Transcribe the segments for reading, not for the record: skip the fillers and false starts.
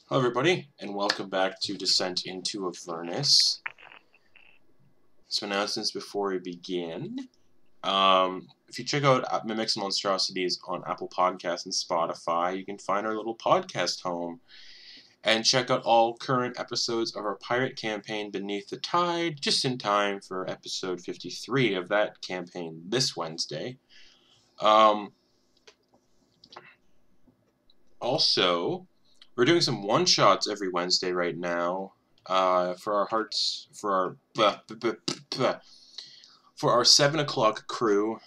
Hello everybody, and welcome back to Descent into Avernus. Some announcements before we begin. If you check out Mimics and Monstrosities on Apple Podcasts and Spotify, you can find our little podcast home. And check out all current episodes of our pirate campaign Beneath the Tide, just in time for episode 53 of that campaign this Wednesday. Also, we're doing some one-shots every Wednesday right now for our 7 o'clock crew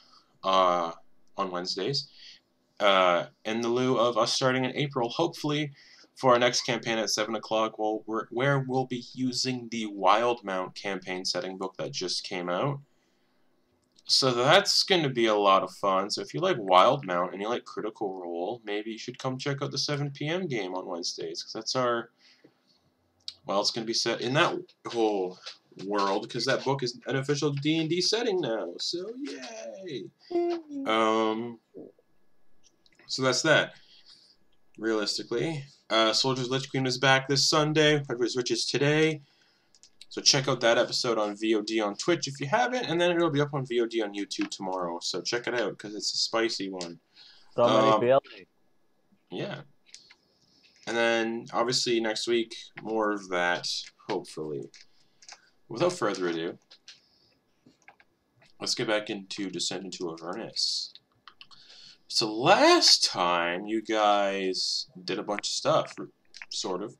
on Wednesdays. In the lieu of us starting in April, hopefully, for our next campaign at 7 o'clock, where we'll be using the Wildmount campaign setting book that just came out. So that's going to be a lot of fun. So if you like Wildmount and you like Critical Role, maybe you should come check out the 7 p.m. game on Wednesdays, because that's our... Well, it's going to be set in that whole world, because that book is an official D&D setting now. So, yay! So that's that. Realistically. Soldier's Lich Queen is back this Sunday. Frederick's Riches today. So check out that episode on VOD on Twitch if you haven't, and then it'll be up on VOD on YouTube tomorrow. So check it out, because it's a spicy one. Yeah. And then, obviously, next week, more of that, hopefully. Without further ado, let's get back into Descent into Avernus. So last time, you guys did a bunch of stuff, sort of.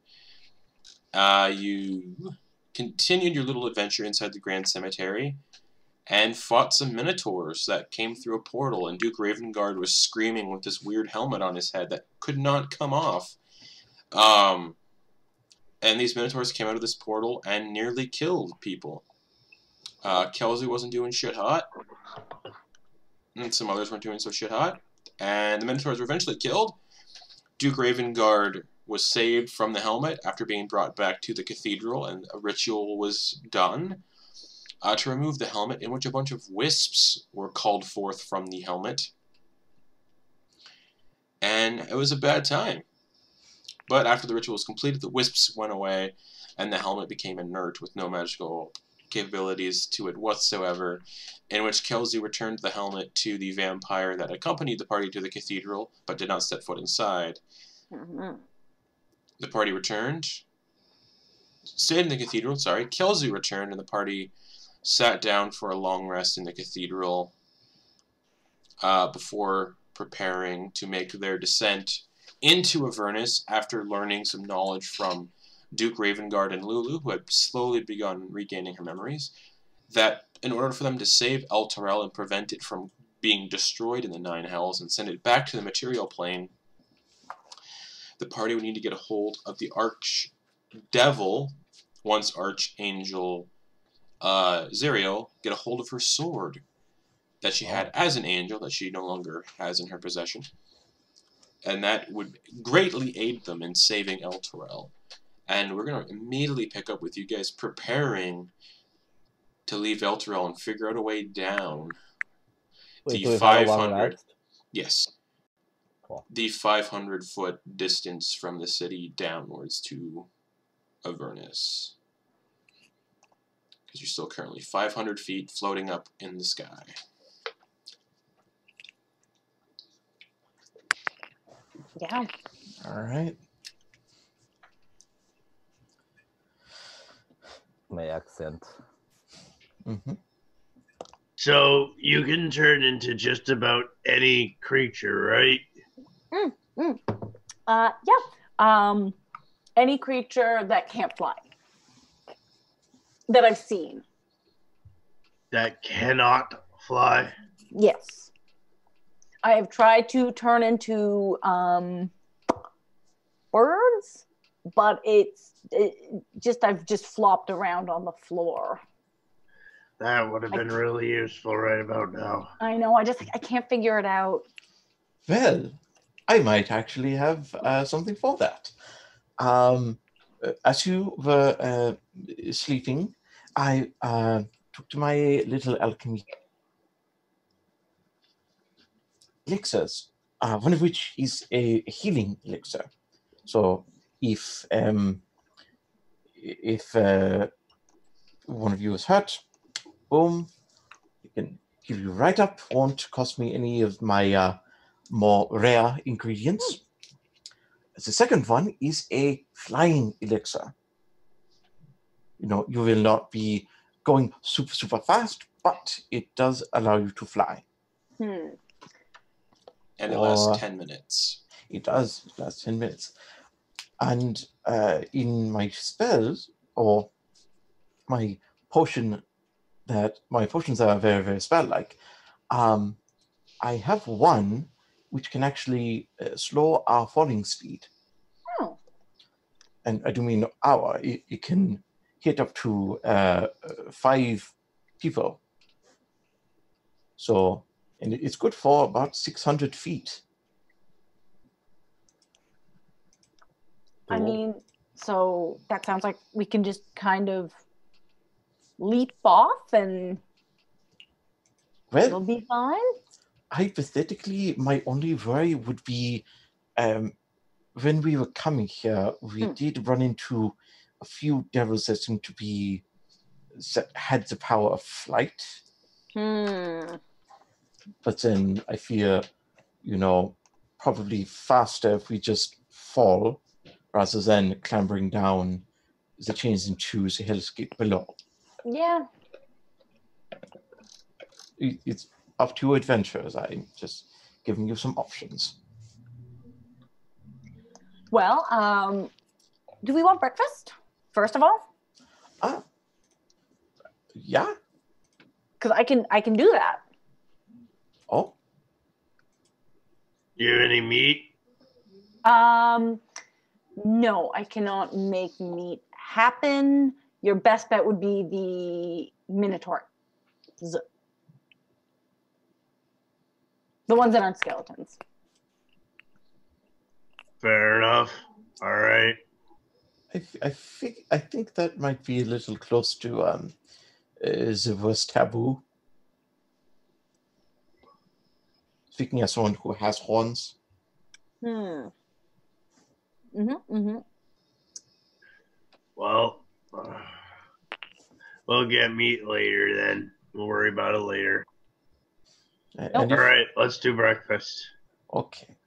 You continued your little adventure inside the Grand Cemetery and fought some Minotaurs that came through a portal, and Duke Ravengard was screaming with this weird helmet on his head that could not come off. And these Minotaurs came out of this portal and nearly killed people. Kelsey wasn't doing shit hot, and some others weren't doing so shit hot, and the Minotaurs were eventually killed. Duke Ravengard was saved from the helmet after being brought back to the cathedral, and a ritual was done to remove the helmet, in which a bunch of wisps were called forth from the helmet. And it was a bad time. But after the ritual was completed, the wisps went away, and the helmet became inert with no magical capabilities to it whatsoever, in which Kelsey returned the helmet to the vampire that accompanied the party to the cathedral, but did not step foot inside. The party stayed in the cathedral, Kelsey returned, and the party sat down for a long rest in the cathedral before preparing to make their descent into Avernus after learning some knowledge from Duke Ravengard and Lulu, who had slowly begun regaining her memories, that in order for them to save Elturel and prevent it from being destroyed in the Nine Hells and send it back to the material plane, the party would need to get a hold of the Archdevil, once Archangel Zariel, get a hold of her sword that she had as an angel that she no longer has in her possession. And that would greatly aid them in saving Elturel. And we're going to immediately pick up with you guys preparing to leave Elturel and figure out a way down Wait, the so how long 500. last? Yes. Cool. The 500-foot distance from the city downwards to Avernus. Because you're still currently 500 feet floating up in the sky. Yeah. All right. My accent. Mm-hmm. So you can turn into just about any creature, right? Yeah. Any creature that can't fly. That I've seen. That cannot fly. Yes. I have tried to turn into birds, but I've just flopped around on the floor. That would have been really useful right about now. I know, I can't figure it out. Well, I might actually have something for that. As you were sleeping, I took to my little alchemy elixirs, one of which is a healing elixir. So if one of you is hurt, boom, it can heal you right up. Won't cost me any of my more rare ingredients. The second one is a flying elixir. You know, you will not be going super, super fast, but it does allow you to fly. Hmm. And it lasts 10 minutes. It does. It lasts 10 minutes. And in my spells, or my potions are very, very spell-like, I have one which can actually slow our falling speed. Oh. And I do mean our. It can hit up to 5 people. So, and it's good for about 600 feet. I mean, so that sounds like we can just kind of leap off and it'll be fine. Hypothetically, my only worry would be when we were coming here, we did run into a few devils that seemed to be had the power of flight. But then I fear, probably faster if we just fall rather than clambering down the chains into the hellscape below. Yeah. It's up to adventurers. I'm just giving you some options. Well, do we want breakfast, first of all? Yeah. Because I can do that. Oh. You have any meat? No, I cannot make meat happen. Your best bet would be the Minotaur. The ones that aren't skeletons. Fair enough. All right. I think that might be a little close to the worst taboo. Speaking as someone who has horns. Well, we'll get meat later then. We'll worry about it later. All right, let's do breakfast. Okay.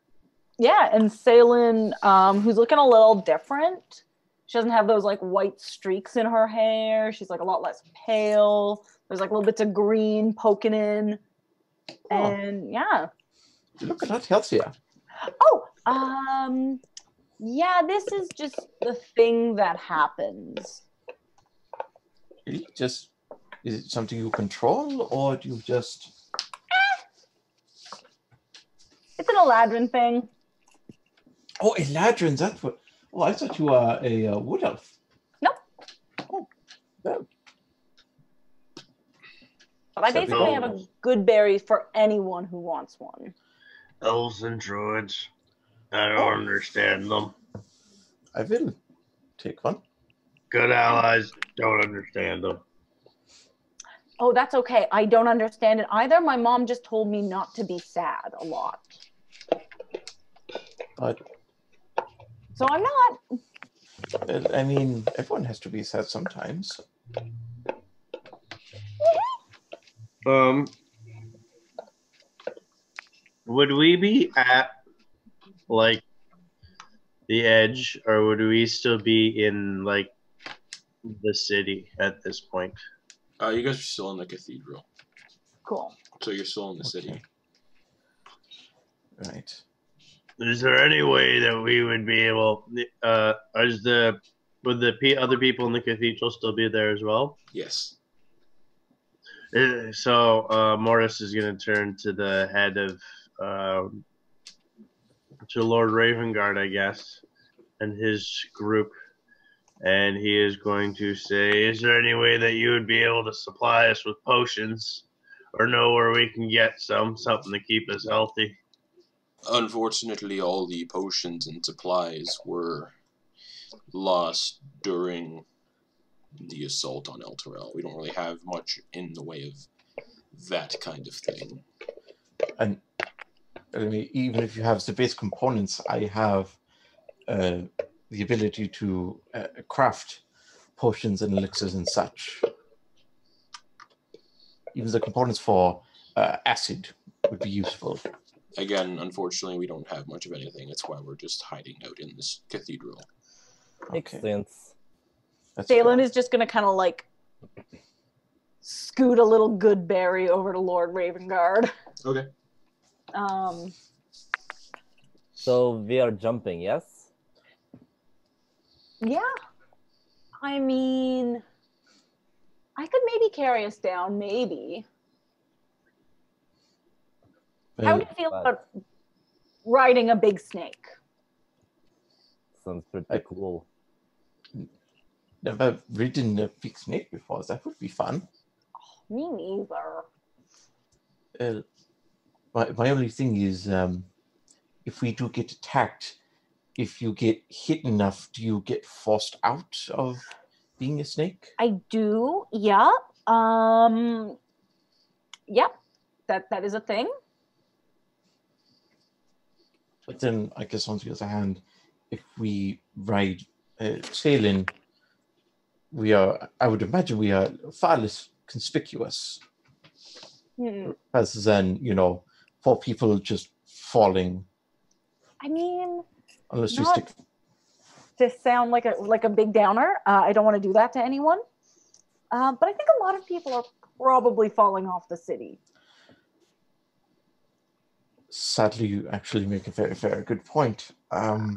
Yeah, and Salen, who's looking a little different. She doesn't have those like white streaks in her hair. She's like a lot less pale. There's like little bits of green poking in. And yeah. You look a lot healthier. Oh, yeah, this is just the thing that happens. Is it something you control, or do you just... It's an Eladrin thing. Oh, Eladrin, that's what... Oh, I thought you were a wood elf. Nope. Oh, no. But I basically have a good berry for anyone who wants one. Elves and druids. I don't understand them. I will take one. Good allies, don't understand them. Oh, that's okay. I don't understand it either. My mom just told me not to be sad a lot. But So I'm not. I mean, everyone has to be sad sometimes. Would we be at like the edge, or would we still be in like the city at this point? You guys are still in the cathedral. Cool. So you're still in the city. Right. Is there any way that we would be able? Would the other people in the cathedral still be there as well? Yes. So Morris is going to turn to the head of to Lord Ravengard, I guess, and his group, and he is going to say, "Is there any way that you would be able to supply us with potions, or know where we can get something to keep us healthy?" Unfortunately, all the potions and supplies were lost during the assault on Elturel. We don't really have much in the way of that kind of thing. And I mean, even if you have the base components, I have the ability to craft potions and elixirs and such. Even the components for acid would be useful. Again, unfortunately, we don't have much of anything. That's why we're just hiding out in this cathedral. Makes sense. Thalen is just going to kind of like scoot a little good berry over to Lord Ravengard. Okay. So we are jumping, yes? Yeah. I mean, I could maybe carry us down, maybe. How do you feel about riding a big snake? Sounds pretty cool. Never ridden a big snake before. That would be fun. Me neither. My only thing is, if we do get attacked, if you get hit enough, do you get forced out of being a snake? I do, yeah. Yeah, that is a thing. But then, I guess on the other hand, if we ride Shaylin, I would imagine we are far less conspicuous. Rather than, 4 people just falling. I mean, unless you stick to sound like a big downer. I don't want to do that to anyone. But I think a lot of people are probably falling off the city. Sadly, you actually make a very, very good point. I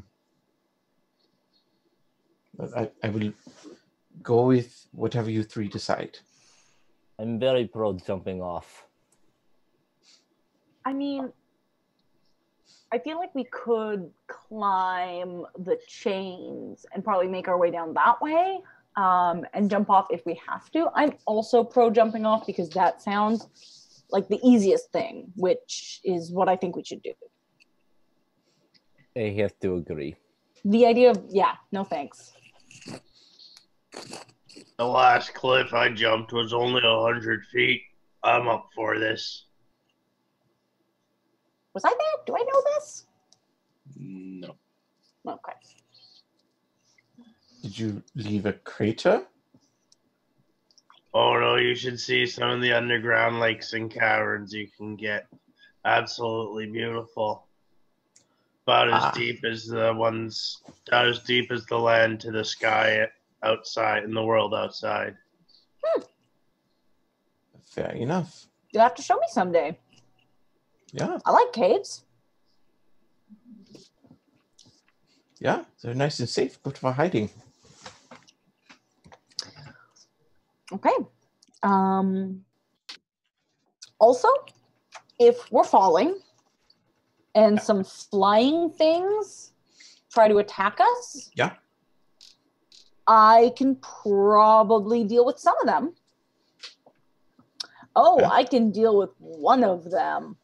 will go with whatever you 3 decide. I'm very pro jumping off. I mean, I feel like we could climb the chains and probably make our way down that way and jump off if we have to. I'm also pro jumping off because that sounds like the easiest thing, which is what I think we should do. I have to agree. The idea of, no thanks. The last cliff I jumped was only 100 feet. I'm up for this. Was I there? Do I know this? No. Okay. Did you leave a crater? Oh no, you should see some of the underground lakes and caverns you can get. Absolutely beautiful. About as deep as the ones, about as deep as the land to the sky outside, in the world outside. Fair enough. You'll have to show me someday. Yeah. I like caves. Yeah, they're nice and safe. Good for hiding. Okay. Also, if we're falling and some flying things try to attack us, I can probably deal with some of them. Oh, I can deal with one of them.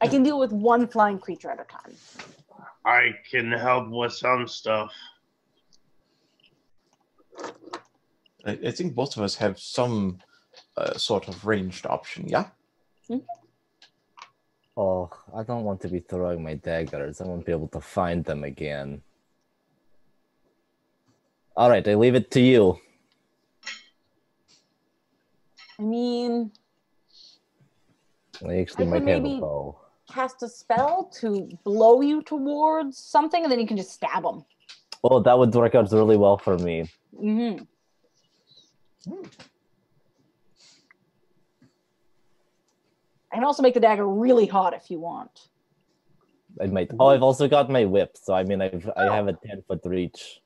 I can deal with one flying creature at a time. I can help with some stuff. I think both of us have some sort of ranged option, yeah? Oh, I don't want to be throwing my daggers. I won't be able to find them again. All right, I leave it to you. I mean, I actually I might could have a maybe bow. cast a spell to blow you towards something, and then you can just stab them. Oh, that would work out really well for me. Mm-hmm. I can also make the dagger really hot if you want. I might. Oh, I've also got my whip, so I mean, I have a 10-foot reach.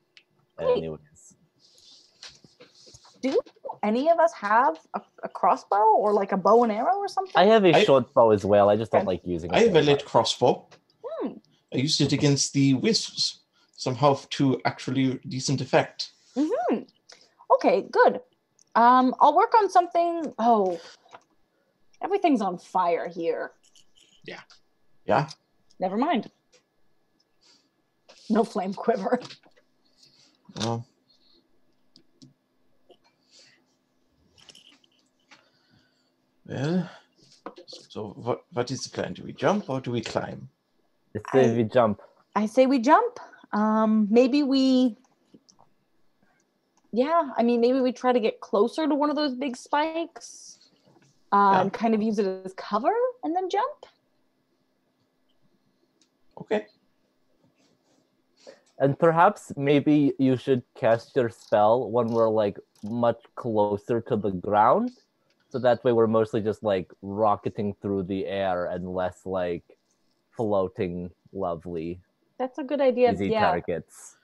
Great. Anyways, Do any of us have a crossbow or like a bow and arrow or something? I have a short bow as well. I just don't Okay. like using it. I have a very lit much. crossbow. Hmm. I used it against the wisps, somehow to actually decent effect. Mm-hmm. Okay, good. I'll work on something. Oh, everything's on fire here. Yeah? Never mind. No flame quiver. Well, so what is the plan? Do we jump or do we climb? Let's say I- we jump. I say we jump. Maybe we. Yeah, I mean, maybe we try to get closer to one of those big spikes and kind of use it as cover and then jump. Okay. And perhaps maybe you should cast your spell when we're like much closer to the ground. So that way we're mostly just like rocketing through the air and less like floating lovely That's a good idea. easy Yeah. targets.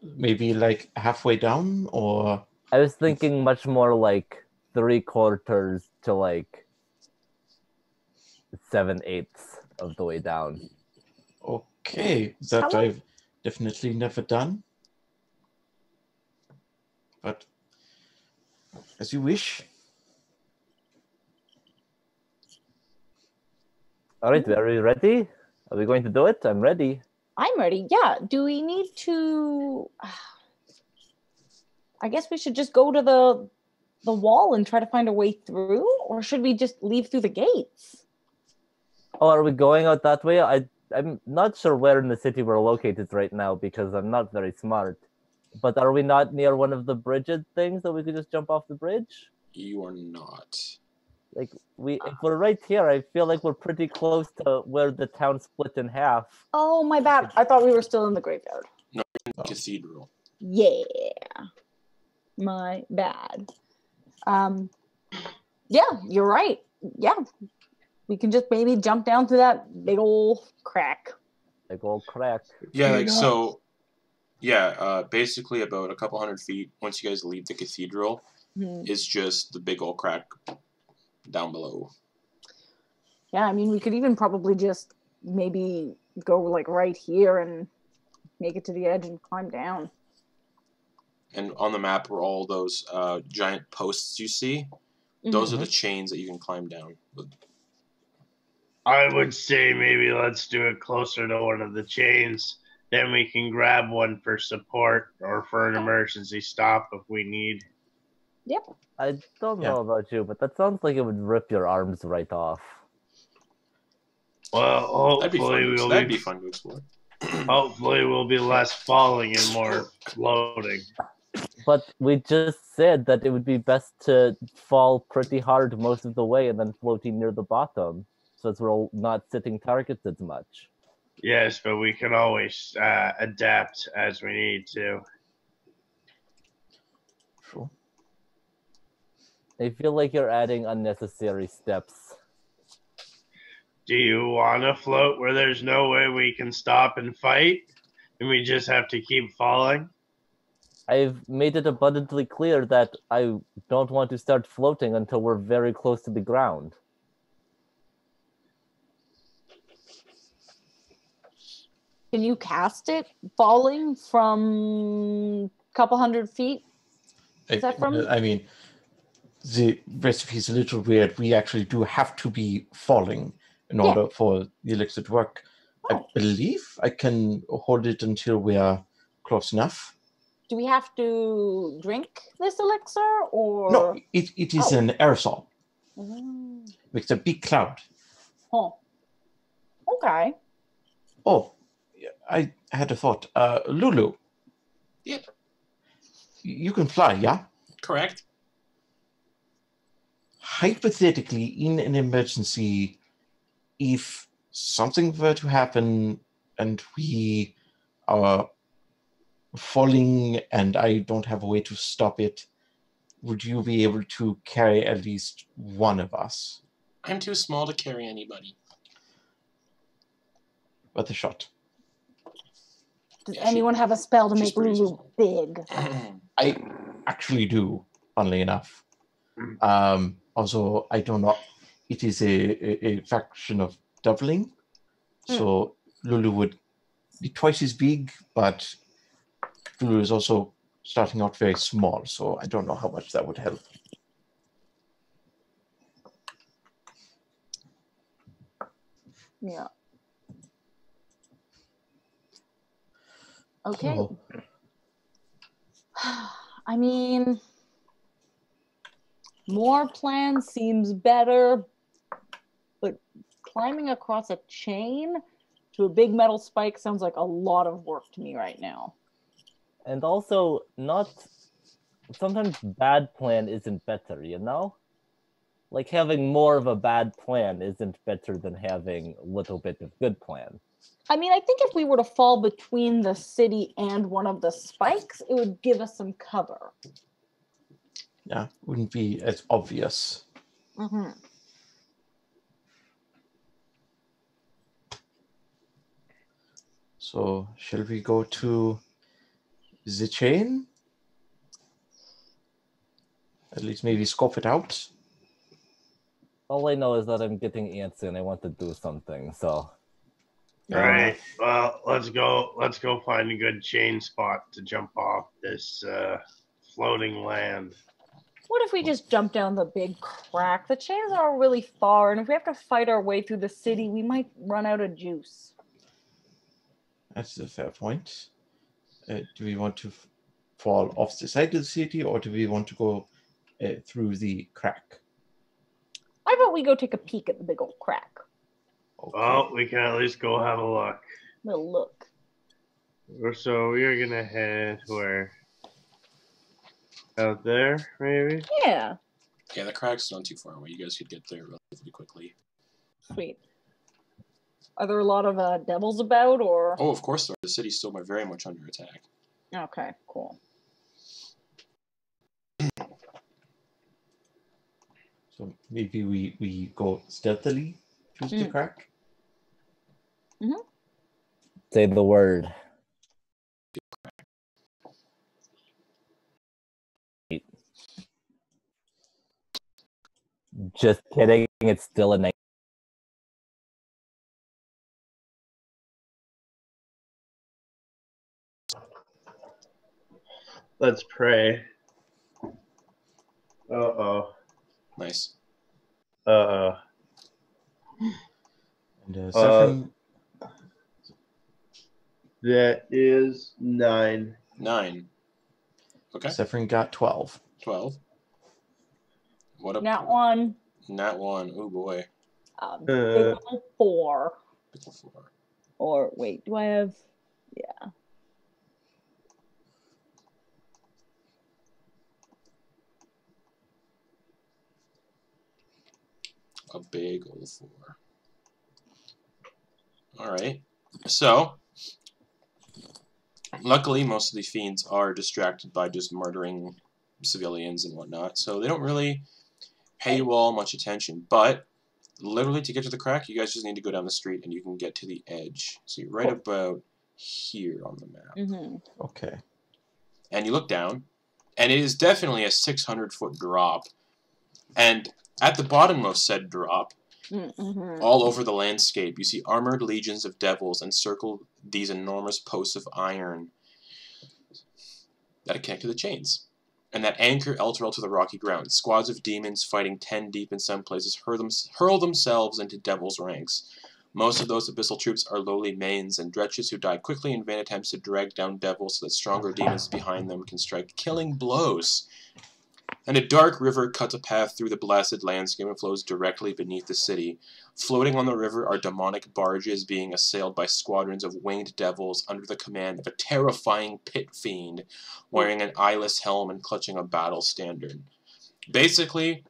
Maybe like halfway down or... I was thinking much more like 3/4 to like 7/8 of the way down. Okay, that How- I've definitely never done. But as you wish. All right, are we ready? Are we going to do it? I'm ready. I'm ready. Yeah. Do we need to? I guess we should just go to the wall and try to find a way through, or should we just leave through the gates? Oh, are we going out that way? I'm not sure where in the city we're located right now because I'm not very smart. But are we not near one of the bridge things that we could just jump off the bridge? You are not. Like if we're right here, I feel like we're pretty close to where the town split in half. Oh, my bad. I thought we were still in the graveyard. Cathedral. Yeah. My bad. Yeah, you're right. Yeah. We can just maybe jump down through that big old crack. Like old crack. Yeah, like so. Yeah, basically about a couple 100 feet. Once you guys leave the cathedral, is just the big old crack down below. Yeah, I mean, we could even probably just maybe go like right here and make it to the edge and climb down. And on the map were all those giant posts you see. Those are the chains that you can climb down. I would say maybe let's do it closer to one of the chains. Then we can grab one for support or for an emergency stop if we need. Yep. I don't know about you, but that sounds like it would rip your arms right off. Well, That'd be hopefully fun to explore. hopefully we'll be less falling and more floating. But we just said that it would be best to fall pretty hard most of the way and then floating near the bottom, so that we're not sitting targets as much. Yes, but we can always adapt as we need to. Sure. I feel like you're adding unnecessary steps. Do you want to float where there's no way we can stop and fight, and we just have to keep falling? I've made it abundantly clear that I don't want to start floating until we're very close to the ground. Can you cast it falling from a couple 100 feet? Is that from? I mean, the recipe is a little weird. We actually do have to be falling in order for the elixir to work. I believe I can hold it until we are close enough. Do we have to drink this elixir, or No, it is an aerosol. Mm. It's a big cloud. Huh. Okay. Oh, I had a thought. Lulu. Yep. You can fly, yeah? Correct. Hypothetically, in an emergency, if something were to happen and we are falling and I don't have a way to stop it, would you be able to carry at least one of us? I'm too small to carry anybody. Worth a shot. Does Yeah, anyone have a spell to she's make pretty Lulu big? I actually do, funnily enough. Also, I don't know. It is a faction of doubling. So Lulu would be twice as big, but Lulu is also starting out very small, so I don't know how much that would help. Yeah. Okay. So, I mean, more plan seems better, but climbing across a chain to a big metal spike sounds like a lot of work to me right now. And also, sometimes bad plan isn't better, you know? Like, having more of a bad plan isn't better than having a little bit of good plan. I mean, I think if we were to fall between the city and one of the spikes, it would give us some cover. yeah, wouldn't be as obvious. Mm-hmm. So, shall we go to the chain? At least maybe scope it out. All I know is that I'm getting antsy and I want to do something, so... All right. Well, let's go find a good chain spot to jump off this floating land. What if we just jump down the big crack? The chains are really far, and if we have to fight our way through the city, we might run out of juice. That's a fair point. Do we want to fall off the side of the city, or do we want to go through the crack? I vote we go take a peek at the big old crack. Okay. Well, we can at least go have a look. We'll look. So we are gonna head where? Out there, maybe? Yeah. Yeah, the crack's not too far away. You guys could get there relatively quickly. Sweet. Are there a lot of devils about, or? Oh, of course, the city's still very much under attack. Okay, cool. So maybe we go stealthily through the crack? Mm-hmm. Say the word. Just kidding, it's still a night. Let's pray. Uh-oh. Nice. Uh-oh. And Saffron... That is 9. 9. Okay. Saffron got 12. 12. What a Nat 1. Nat 1. Oh boy. Big old 4. Pickle 4. Or wait, do I have? Yeah. A big old 4. Alright. So, luckily most of the fiends are distracted by just murdering civilians and whatnot, so they don't really pay you all much attention. But, literally to get to the crack, you guys just need to go down the street and you can get to the edge. So you're right about here on the map. Mm-hmm. Okay. And you look down, and it is definitely a 600-foot drop. And at the bottommost said drop, all over the landscape, you see armored legions of devils encircle these enormous posts of iron that connect to the chains, and that anchor Elturel to the rocky ground. Squads of demons fighting 10 deep in some places hurl themselves into devils' ranks, Most of those abyssal troops are lowly mains and dretches who die quickly in vain attempts to drag down devils so that stronger demons behind them can strike killing blows. And a dark river cuts a path through the blasted landscape and flows directly beneath the city. Floating on the river are demonic barges being assailed by squadrons of winged devils under the command of a terrifying pit fiend wearing an eyeless helm and clutching a battle standard. Basically,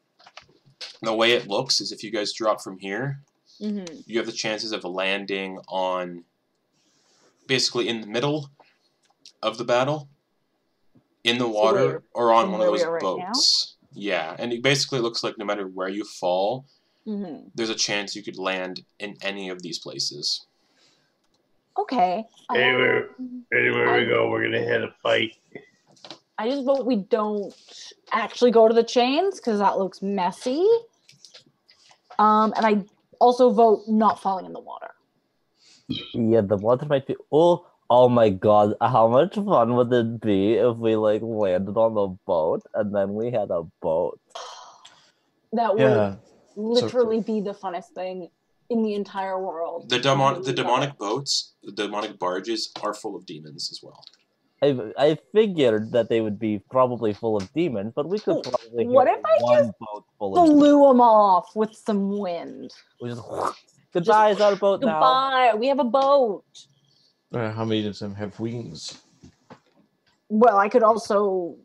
the way it looks is if you guys drop from here, you have the chances of landing on basically in the middle of the battle, in the water, or on one of those boats. Yeah, and it basically looks like no matter where you fall, there's a chance you could land in any of these places. Okay. Anywhere we go, we're gonna hit a fight. I just vote we don't actually go to the chains because that looks messy. And I also vote not falling in the water. Yeah, the water might be. Oh my god! How much fun would it be if we like landed on a boat and then we had a boat? That would literally be the funnest thing in the entire world. The demonic boats, the demonic barges are full of demons as well. I figured that they would be probably full of demons, but we could probably what if I one just boat full of blew them off with some wind? We just goodbye, is our boat now. Goodbye, we have a boat. How many of them have wings? Well, I could also...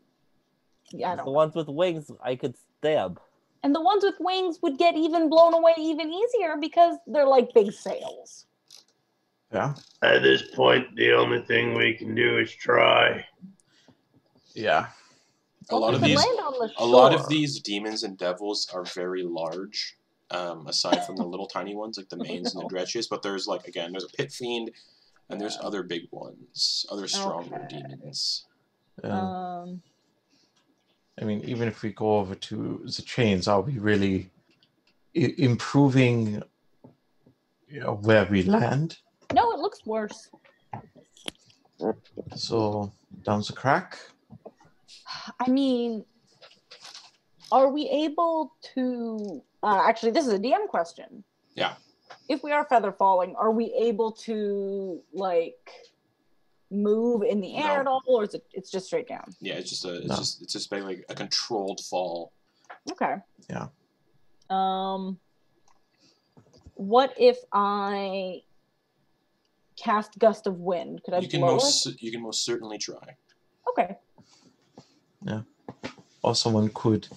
Yeah, the ones with wings, I could stab. And the ones with wings would get even blown away even easier because they're like big sails. Yeah. At this point, the only thing we can do is try. Yeah. A lot of these demons and devils are very large, aside from the little tiny ones like the mains and the dretches. But there's there's a pit fiend, and there's other big ones, other stronger demons. I mean, even if we go over to the chains, are we really improving where we land? No, it looks worse. So, down the crack? I mean, are we able to... actually, this is a DM question. Yeah. If we are feather falling, are we able to, move in the air at all, or is it's just straight down? Yeah, it's just basically a controlled fall. Okay. Yeah. What if I cast Gust of Wind? Could I blow it? You can most certainly try. Okay. Yeah. Or someone could,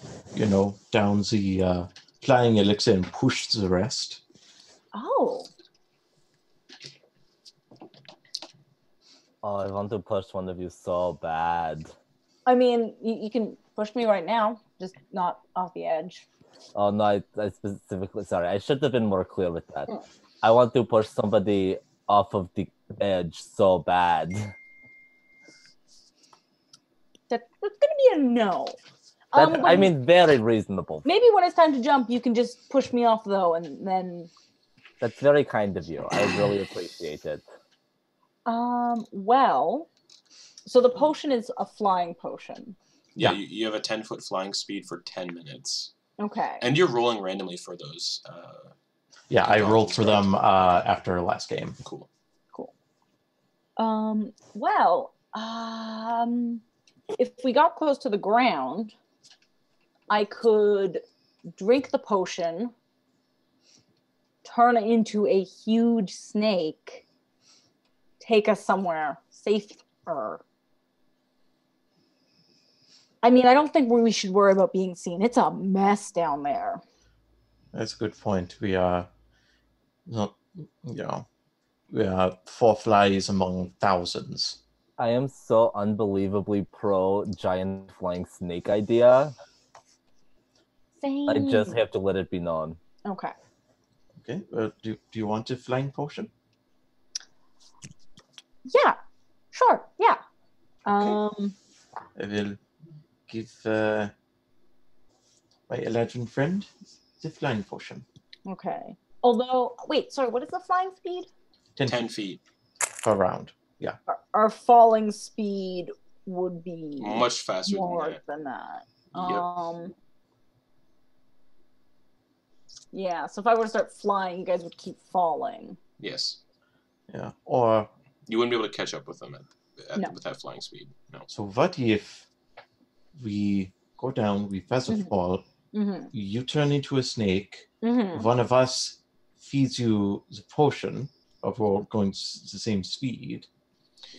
down the flying elixir and push the rest. Oh. Oh, I want to push one of you so bad. I mean, you can push me right now, just not off the edge. Oh, no, I specifically... Sorry, I should have been more clear with that. I want to push somebody off of the edge so bad. That's going to be a no. I mean, very reasonable. Maybe when it's time to jump, you can just push me off, though, and then... That's very kind of you. I really appreciate it. Well, so the potion is a flying potion. Yeah, you have a 10-foot flying speed for 10 minutes. Okay. And you're rolling randomly for those. Yeah, I rolled for them after last game. Cool. Well, if we got close to the ground, I could drink the potion, turn it into a huge snake, take us somewhere safer. I mean, I don't think we should worry about being seen. It's a mess down there. That's a good point. We are not, we are 4 flies among thousands. I am so unbelievably pro giant flying snake idea. Same. I just have to let it be known. Okay. Okay. Do you want a flying potion? Yeah. Sure. Yeah. Okay. I will give my legend friend the flying potion. Okay. Although, wait, sorry, what is the flying speed? 10 feet. Per round. Yeah. Our falling speed would be much faster more than that. Yep. Yeah, so if I were to start flying, you guys would keep falling. Yes. Yeah. Or You wouldn't be able to catch up with them No. with that flying speed. No. so what if we go down, we feather fall, Mm-hmm. you turn into a snake, Mm-hmm. one of us feeds you the potion of we're going the same speed,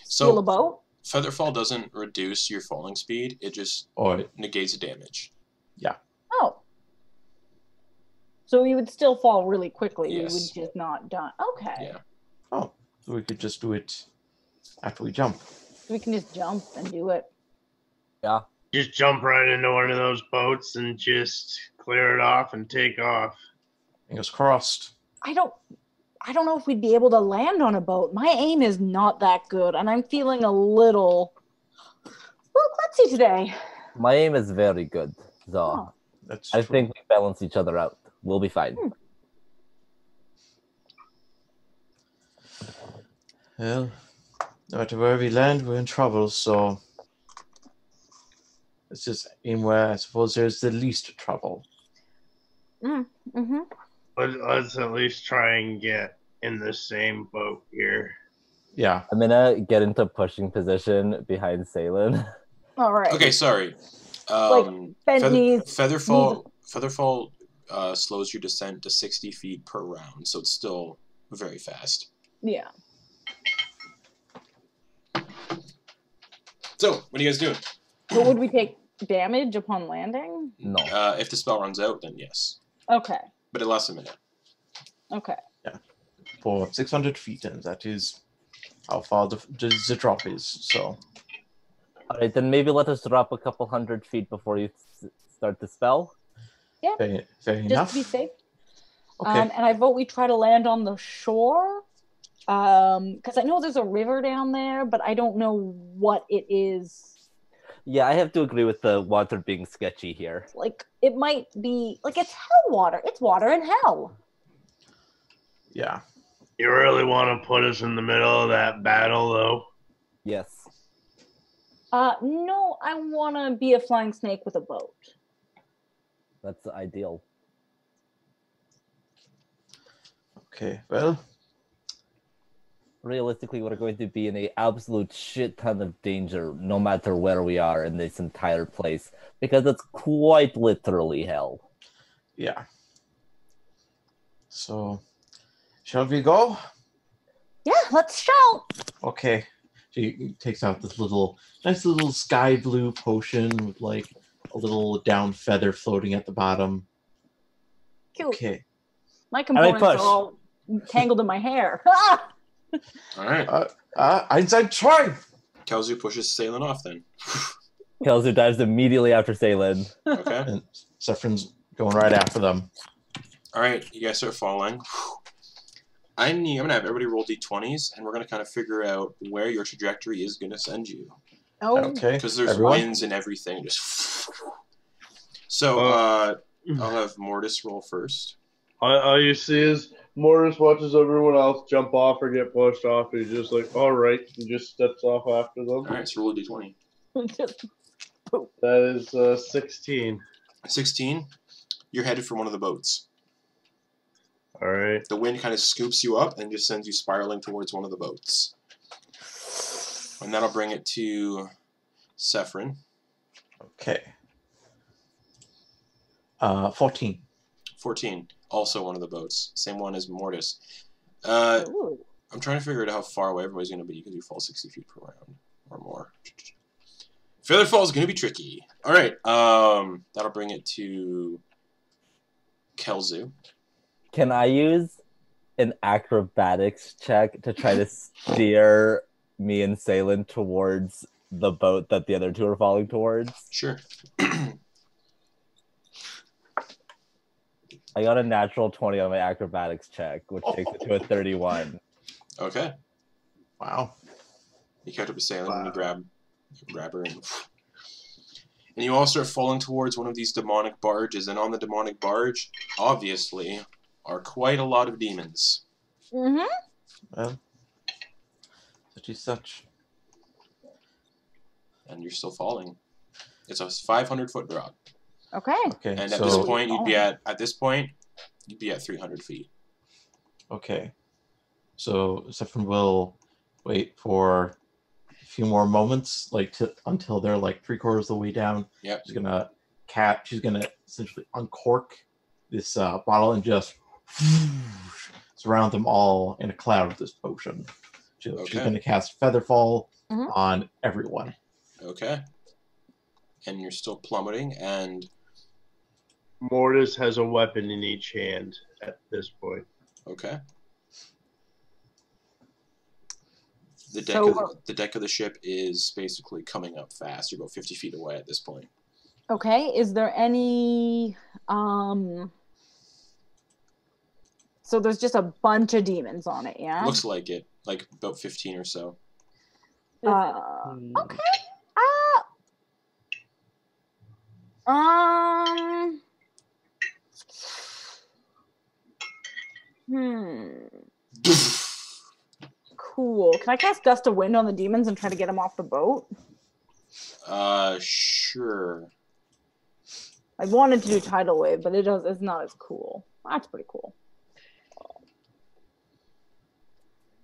Steal a So boat? Featherfall doesn't reduce your falling speed. It just or negates the damage. Oh. So we would still fall really quickly. Yes. We would just not die. Okay. Yeah. so we could just do it after we jump. We can just jump and do it. Yeah. Just jump right into one of those boats and just clear it off and take off. Fingers crossed. I don't know if we'd be able to land on a boat. My aim is not that good, and I'm feeling a little klutzy today. My aim is very good, so Oh. That's I true. think we balance each other out. We'll be fine. Well, no matter where we land, we're in trouble, so let's just aim where I suppose there's the least trouble. Mm-hmm. Let's at least try and get in the same boat here. Yeah. I'm gonna get into pushing position behind Salen. All right. Okay, sorry. Bent knees. Featherfall slows your descent to 60 feet per round, so it's still very fast. Yeah. So, what are you guys doing? But would we take damage upon landing? No. If the spell runs out, then yes. Okay. But it lasts a minute. Okay. For 600 feet, and that is how far the drop is. So, All right, then maybe let us drop a couple 100 feet before you start the spell. fair Just enough. to be safe. Okay. And I vote we try to land on the shore. Because I know there's a river down there, but I don't know what it is. Yeah, I have to agree with the water being sketchy here. Like, it might be, like, it's hell water. It's water in hell. Yeah. You really want to put us in the middle of that battle, though? Yes. No, I want to be a flying snake with a boat. That's ideal. Okay. Well, Realistically, we're going to be in an absolute shit ton of danger no matter where we are in this entire place, because it's quite literally hell. yeah. So, shall we go? Yeah, let's shout. Okay. She takes out this nice little sky blue potion with like a little down feather floating at the bottom. Cute. Okay. My components push. are all tangled in my hair. All right. Einstein, try! Kelzu pushes Salen off then. Kelzu dives immediately after Salen. Okay. And Saffron's going right after them. All right, you guys start falling. I'm going to have everybody roll d20s, and we're going to kind of figure out where your trajectory is going to send you. Oh, Okay. Because there's Everyone? winds and everything. Just So, I'll have Mortis roll first. All you see is Mortis watches everyone else jump off or get pushed off, and he's just like, all right, and just steps off after them. All right, so roll a d20. just That is 16. 16, you're headed for one of the boats. All right. The wind kind of scoops you up and just sends you spiraling towards one of the boats. And that'll bring it to Sephrin. Okay. 14. 14, also one of the boats. Same one as Mortis. ooh. I'm trying to figure out how far away everybody's going to be because you fall 60 feet per round or more. Featherfall is going to be tricky. All right, that'll bring it to Kelzu. Can I use an acrobatics check to try to steer me and Salen towards the boat that the other two are falling towards? Sure. I got a natural 20 on my acrobatics check, which takes it to a 31. Okay. Wow. You catch up with Salem and you grab her, and you all start falling towards one of these demonic barges. And on the demonic barge, obviously, are quite a lot of demons. Mm-hmm. Well, such is such. And you're still falling. It's a 500-foot drop. Okay. Okay. And so at this point, you'd be at this point, You'd be at 300 feet. Okay. So Zephyr will wait for a few more moments, like until they're like 3/4 of the way down. Yep. She's gonna essentially uncork this bottle and just surround them all in a cloud of this potion. She's Okay. gonna cast Featherfall Mhm. on everyone. Okay. And you're still plummeting, and Mortis has a weapon in each hand at this point. okay. The deck of the ship is basically coming up fast. You're about 50 feet away at this point. Okay, is there any so there's just a bunch of demons on it, yeah? Looks like it, like about 15 or so. Okay. Um Cool. Can I cast Gust of Wind on the demons and try to get them off the boat? Sure. I wanted to do Tidal Wave, but it's not as cool. That's pretty cool.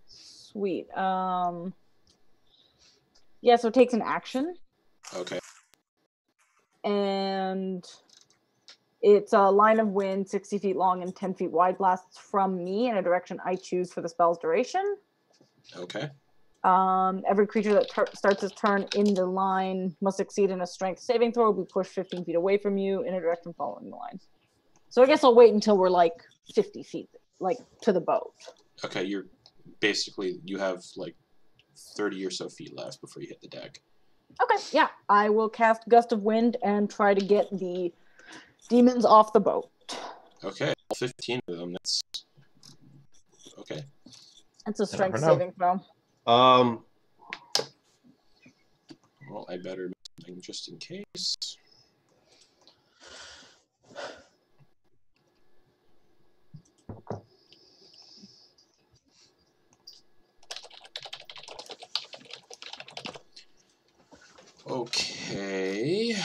Sweet. Yeah, so it takes an action. Okay. And it's a line of wind 60 feet long and 10 feet wide, blasts from me in a direction I choose for the spell's duration. Okay. Every creature that starts its turn in the line must succeed in a strength saving throw, be pushed 15 feet away from you in a direction following the line. So I guess I'll wait until we're like 50 feet, like to the boat. Okay, you have like 30 or so feet left before you hit the deck. Okay, yeah. I will cast Gust of Wind and try to get the demons off the boat. Okay, 15 of them. That's okay. It's a strength never know. saving throw. Well, I better do something just in case. Okay.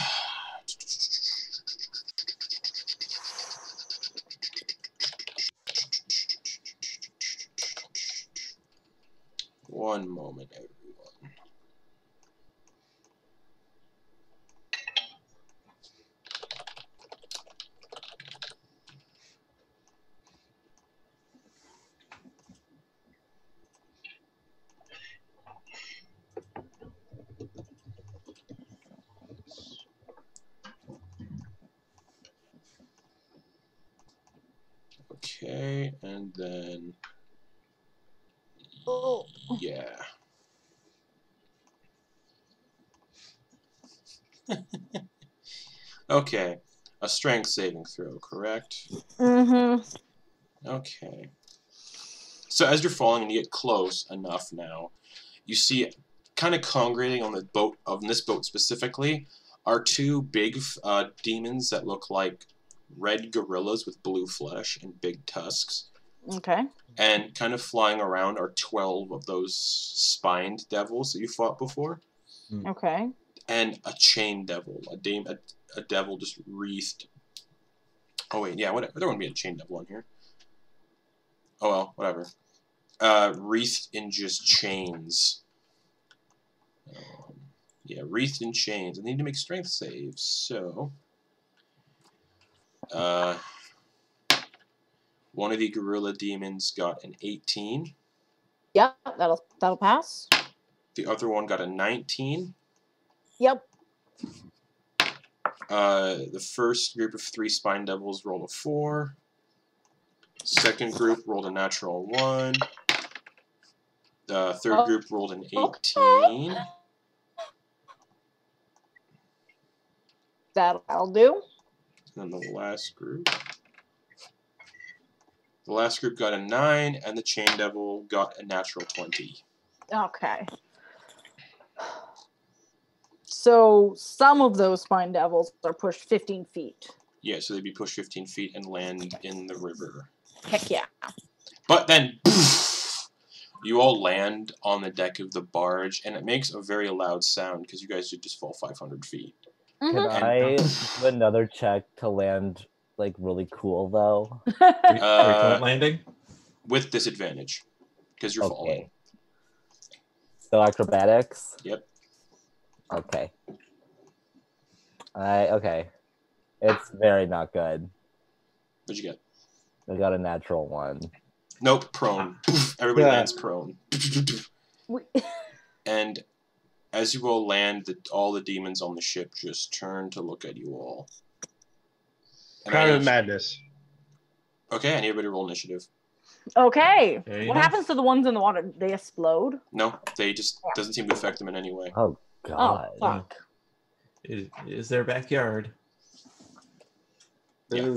One moment, everyone. Okay, and then yeah. Okay, a strength saving throw, correct? Mm-hmm. Okay. So as you're falling and you get close enough now, you see kind of congregating on this boat specifically, are two big demons that look like red gorillas with blue flesh and big tusks. Okay. And kind of flying around are 12 of those spined devils that you fought before. Okay. And a chain devil, a devil just wreathed. Oh wait, yeah, there wouldn't be a chain devil on here. Oh well, whatever. Wreathed in just chains. Yeah, wreathed in chains. I need to make strength saves, so one of the gorilla demons got an 18. Yeah, that'll pass. The other one got a 19. Yep. The first group of 3 spine devils rolled a 4. Second group rolled a natural 1. The third group rolled an 18. That'll do. And then the last group got a 9, and the chain devil got a natural 20. Okay. So some of those spine devils are pushed 15 feet. Yeah, so they'd be pushed 15 feet and land in the river. Heck yeah. But then, poof, you all land on the deck of the barge, and it makes a very loud sound because you guys did just fall 500 feet. Mm-hmm. Can I do another check to land like really cool though? Three-point landing. With disadvantage, because you're falling. Okay. So acrobatics. Yep. Okay. Okay. It's very not good. What'd you get? I got a natural one. Nope, prone. Everybody lands prone. And as you all land, all the demons on the ship just turn to look at you all. Crown of Madness. Okay, anybody roll initiative. Okay. Fair What enough. happens to the ones in the water? They explode? No, they just doesn't seem to affect them in any way. Oh god. Oh, fuck. It is their backyard. Yeah.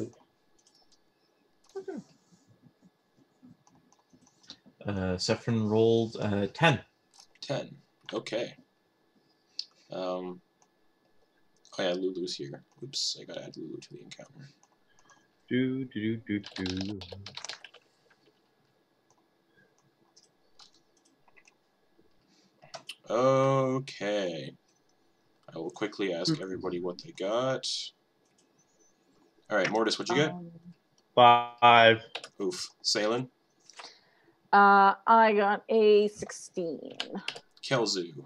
Saffron rolled 10. 10. Okay. Oh yeah, Lulu's here. Oops, I gotta add Lulu to the encounter. Do. Okay. I will quickly ask everybody what they got. Alright, Mortis, what'd you get? 5. Oof. Salen? I got a 16. Kelzu?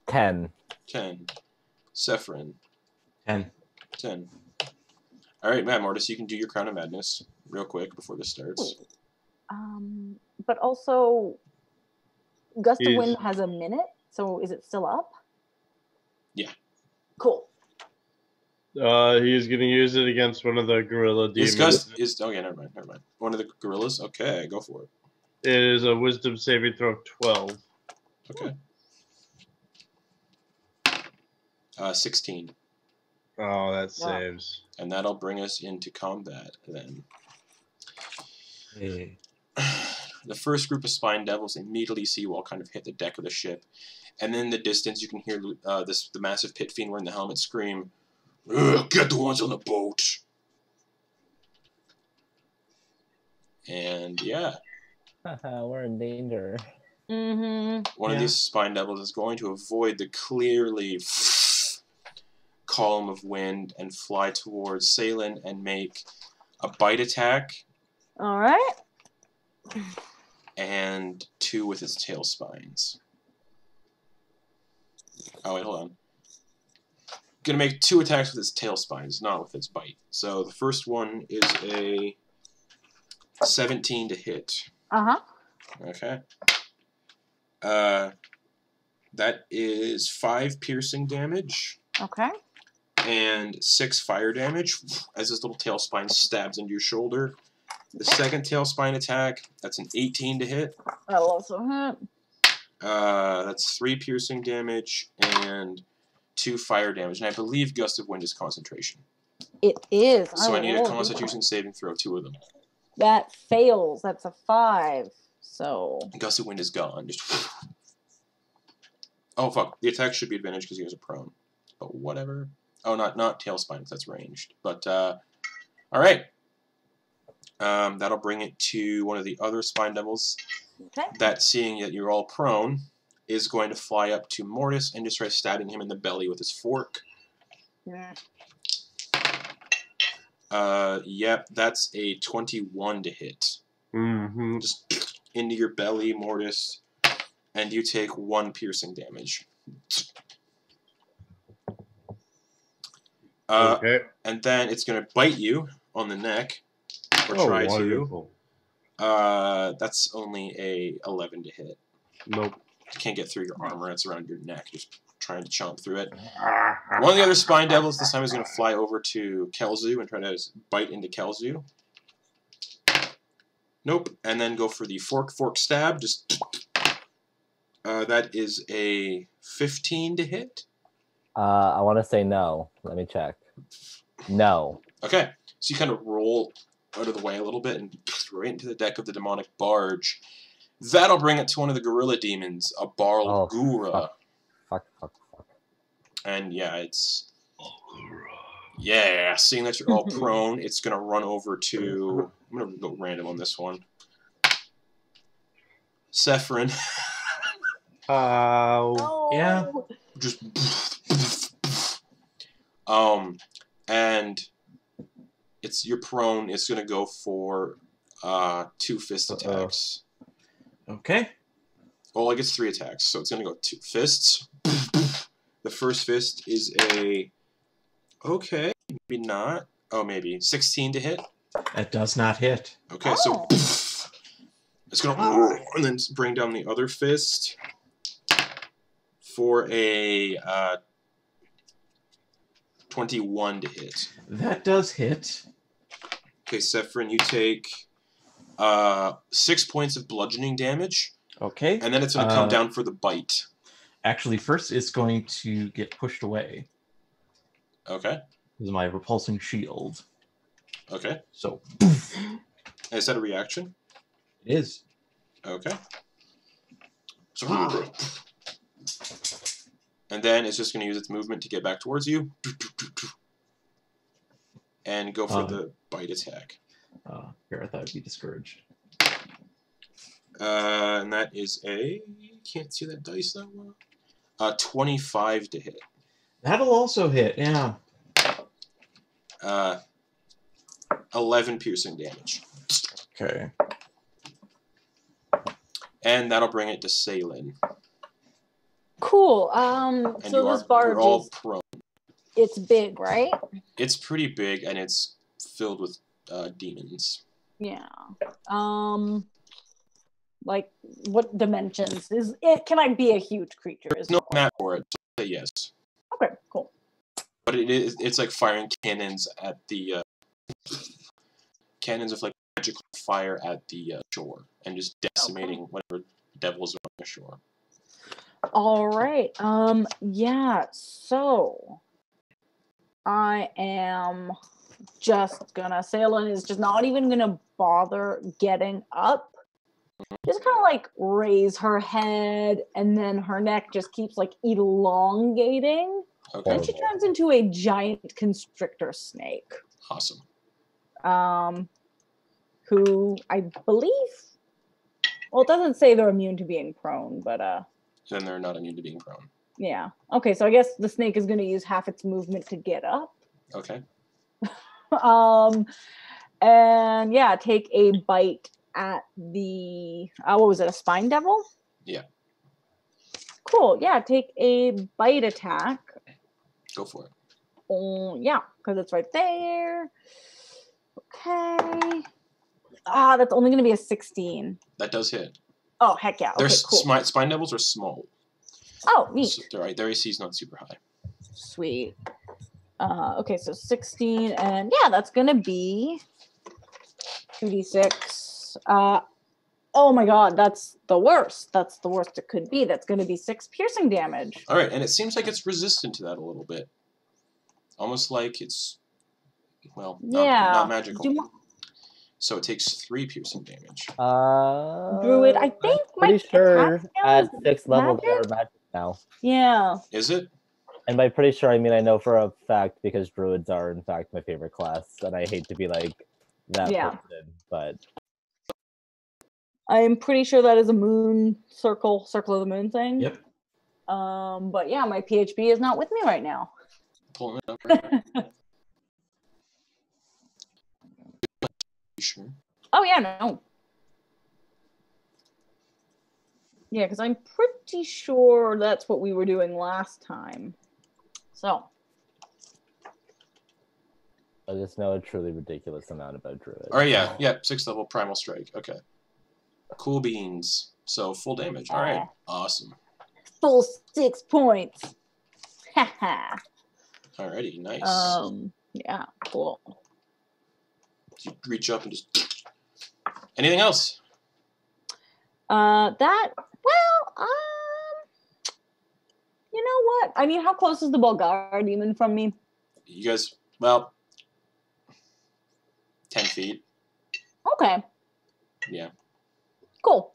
10. 10. Sephrin? 10. 10. Alright, Matt Mortis, you can do your Crown of Madness real quick before this starts. But also, Gust of Is- Wind has a minute, so is it still up? Yeah. Cool. He's gonna use it against one of the gorilla demons. Oh yeah, never mind. One of the gorillas? Okay, go for it. It is a wisdom saving throw of 12. Okay. 16. Oh, that saves. And that'll bring us into combat then. Hey. The first group of spine devils immediately see you all kind of hit the deck of the ship. And then in the distance you can hear the massive pit fiend wearing the helmet scream, "Ugh, get the ones on the boat!" And yeah, We're in danger. Mm-hmm. one of these spine devils is going to avoid the clearly column of wind and fly towards Salen and make a bite attack All right. and 2 with its tail spines. Oh wait, hold on. Gonna make 2 attacks with its tail spines, not with its bite. So the first one is a 17 to hit. Uh-huh. Okay. That is 5 piercing damage Okay. and 6 fire damage as this little tail spine stabs into your shoulder. The second tail spine attack, that's an 18 to hit. That'll also hit. That's 3 piercing damage and 2 fire damage. And I believe Gust of Wind is concentration. It is. So I need a roll Constitution saving throw, 2 of them. That fails. That's a 5. So Gust of Wind is gone. Just. Oh fuck! The attack should be advantage because he was a prone. But whatever. Oh, not tail spine because that's ranged. But all right. That'll bring it to one of the other spine devils. okay. That, seeing that you're all prone, is going to fly up to Mortis and just try stabbing him in the belly with his fork. Yeah. Yep, that's a 21 to hit. Mm-hmm. Just into your belly, Mortis, and you take 1 piercing damage. Okay. And then it's going to bite you on the neck, or Oh, try to. wonderful. That's only a 11 to hit. Nope. You can't get through your armor, it's around your neck, just trying to chomp through it. One of the other spine devils this time is going to fly over to Kelzu and try to bite into Kelzu. Nope. And then go for the fork stab. Just that is a 15 to hit. I want to say no. Let me check. No. Okay. So you kind of roll out of the way a little bit and right into the deck of the demonic barge. That'll bring it to one of the gorilla demons, a Barlgura. Fuck. And yeah, it's... Yeah, seeing that you're all prone, it's going to run over to... I'm going to go random on this one. Sephrin. Oh. Yeah. Just... and you're prone. It's going to go for 2 fist attacks. Okay. Well, I guess 3 attacks, so it's going to go 2 fists. The first fist is a... Okay, maybe not. Oh, maybe. 16 to hit? That does not hit. Okay, so... It's going to... And then bring down the other fist for a 21 to hit. That does hit. Okay, Sephrin, you take 6 points of bludgeoning damage. Okay. And then it's going to come down for the bite. Actually, first it's going to get pushed away. Okay. This is my repulsing shield. Okay. So, Is that a reaction? it is. Okay. So, and then it's just going to use its movement to get back towards you. And go for the bite attack. Here, I thought I'd be discouraged. And that is a... Can't see that dice that well. 25 to hit. That'll also hit, yeah. 11 piercing damage. Okay. And that'll bring it to Salin. Cool. And So this barge you're all is, prone. it's big, right? It's pretty big, and it's filled with demons. Yeah. Like what dimensions is it? Can I be a huge creature? There's no map for it, so say yes. Okay, cool. But it's like firing cannons at the cannons of like magical fire at the shore, and just decimating whatever devils are on the shore. All right. Yeah. So I am just gonna. Salin is just not even gonna bother getting up. Just kind of like raise her head, and then her neck just keeps like elongating. Okay. And she turns into a giant constrictor snake. Awesome. Who I believe, well, it doesn't say they're immune to being prone, but Then they're not immune to being prone. yeah. Okay, so I guess the snake is going to use half its movement to get up. Okay. And yeah, take a bite at the what was it? A spine devil? Yeah. Cool. Yeah, take a bite attack. Go for it. Oh, yeah, because it's right there. Okay. That's only going to be a 16. That does hit. Oh, heck yeah. Okay, cool. Spine devils are small. Oh, neat. So their AC is not super high. Sweet. Okay, so 16, and yeah, that's going to be 2d6. Oh my god, that's the worst. That's the worst it could be. That's going to be 6 piercing damage. All right, and it seems like it's resistant to that a little bit. Almost like it's, well, not magical. So it takes 3 piercing damage. Druid, I think pretty sure at 6th level magic? they are magic now. Yeah. Is it? And by pretty sure, I mean I know for a fact because druids are in fact my favorite class, and I hate to be like that person, but I'm pretty sure that is a moon circle of the moon thing. Yep. But yeah, my PHB is not with me right now. Pulling it up right now. You sure? Oh yeah, no. Yeah, because I'm pretty sure that's what we were doing last time. So. I just know a truly ridiculous amount about druids. All right, yeah, 6th level primal strike. Okay. Cool beans. So full damage. All right, awesome. Full 6 points. Haha. Alrighty, nice. Yeah, cool. You reach up and just. Anything else? You know what? I mean, how close is the Bulgar demon from me? You guys, well, 10 feet. Okay. Yeah. Cool.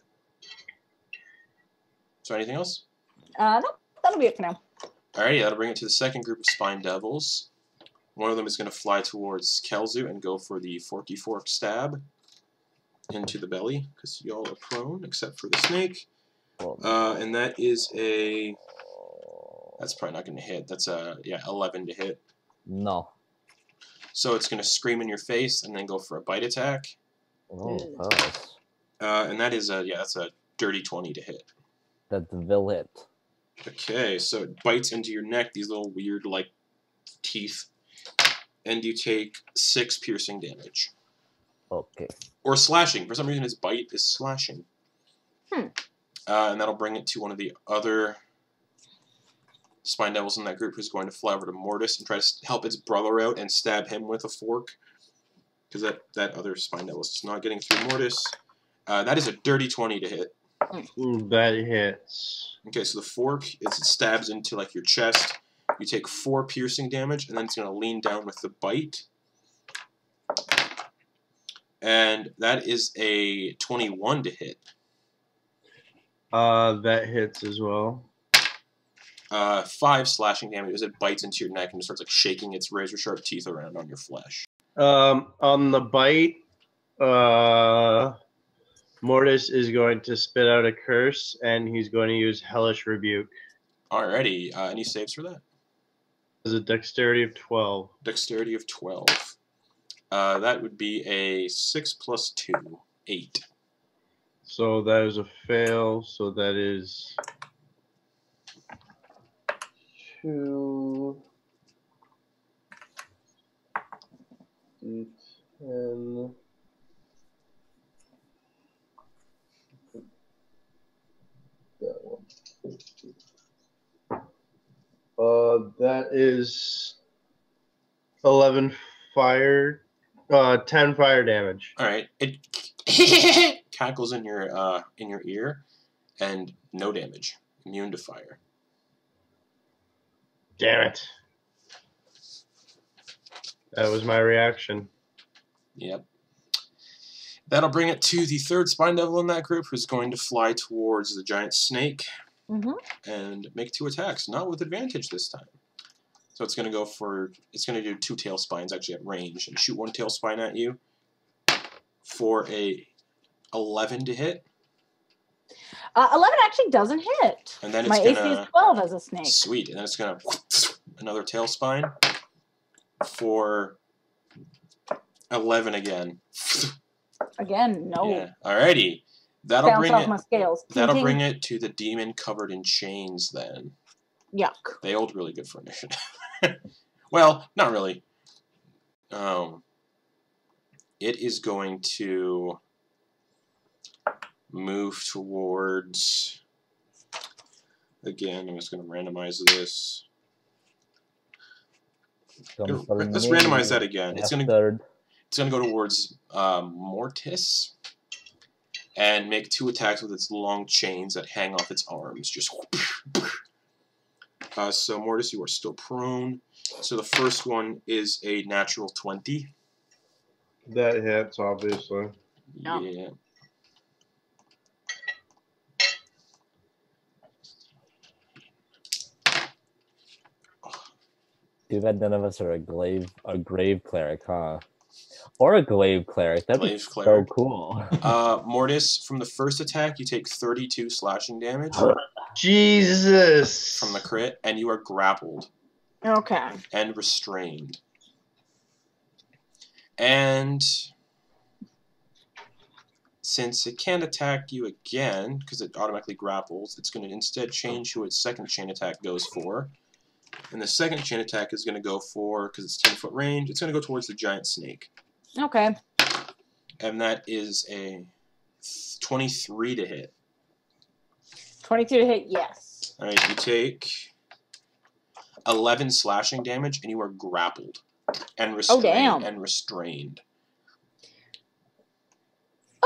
So anything else? No, that'll be it for now. Alrighty, that'll bring it to the second group of Spine Devils. One of them is going to fly towards Kelzu and go for the Forky Fork stab into the belly, because y'all are prone, except for the snake. And that is a... That's probably not going to hit. That's a, 11 to hit. No. So it's going to scream in your face and then go for a bite attack. Oh, gosh. And that is that's a dirty 20 to hit. That will hit. Okay, so it bites into your neck, these little weird, like, teeth. And you take 6 piercing damage. Okay. Or slashing. For some reason, his bite is slashing. And that'll bring it to one of the other Spine Devils in that group who's going to fly over to Mortis and try to help its brother out and stab him with a fork. Because that other Spine Devil is not getting through Mortis. That is a dirty 20 to hit. That hits. Okay, so the fork, it stabs into like your chest. You take 4 piercing damage, and then it's going to lean down with the bite. And that is a 21 to hit. That hits as well. 5 slashing damage as it bites into your neck and starts like shaking its razor sharp teeth around on your flesh. On the bite, Mortis is going to spit out a curse, and he's going to use Hellish Rebuke. Alrighty, any saves for that? There's a dexterity of 12. Dexterity of 12. That would be a 6 plus 2, 8. So that is a fail. So that is 2, 10. That one. That is 11 fire, 10 fire damage. All right, it cackles in your ear, and no damage. Immune to fire. Damn it! That was my reaction. Yep. That'll bring it to the third Spine Devil in that group, who's going to fly towards the giant snake and make 2 attacks, not with advantage this time. So it's going to do 2 tail spines actually at range and shoot 1 tail spine at you for a 11 to hit. 11 actually doesn't hit. And then it's my AC is 12 as a snake. Sweet. And then it's going to another tail spine for 11 again. Again, no. Yeah. Alrighty. That'll Bounce bring off it. my scales. That'll bring it to the demon covered in chains. Then. Yuck. They hold really good for initiative. Well, not really. It is going to move towards. Again, I'm just going to randomize this. Let's randomize that again. It's going to go towards Mortis and make 2 attacks with its long chains that hang off its arms. Just so Mortis, you are still prone. So the first one is a natural 20. That hits, obviously. Yeah. Too bad none of us are a grave cleric, huh? Or a glaive cleric. That'd be so cool. Mortis, from the first attack, you take 32 slashing damage. Jesus! From the crit, and you are grappled. Okay. And restrained. And since it can't attack you again, because it automatically grapples, it's going to instead change who its second chain attack goes for. And the second chain attack is going to go for, because it's 10-foot range, it's going to go towards the giant snake. Okay. And that is a 23 to hit. 22 to hit, yes. Alright, you take 11 slashing damage, and you are grappled. And restrained. Oh, damn. And restrained.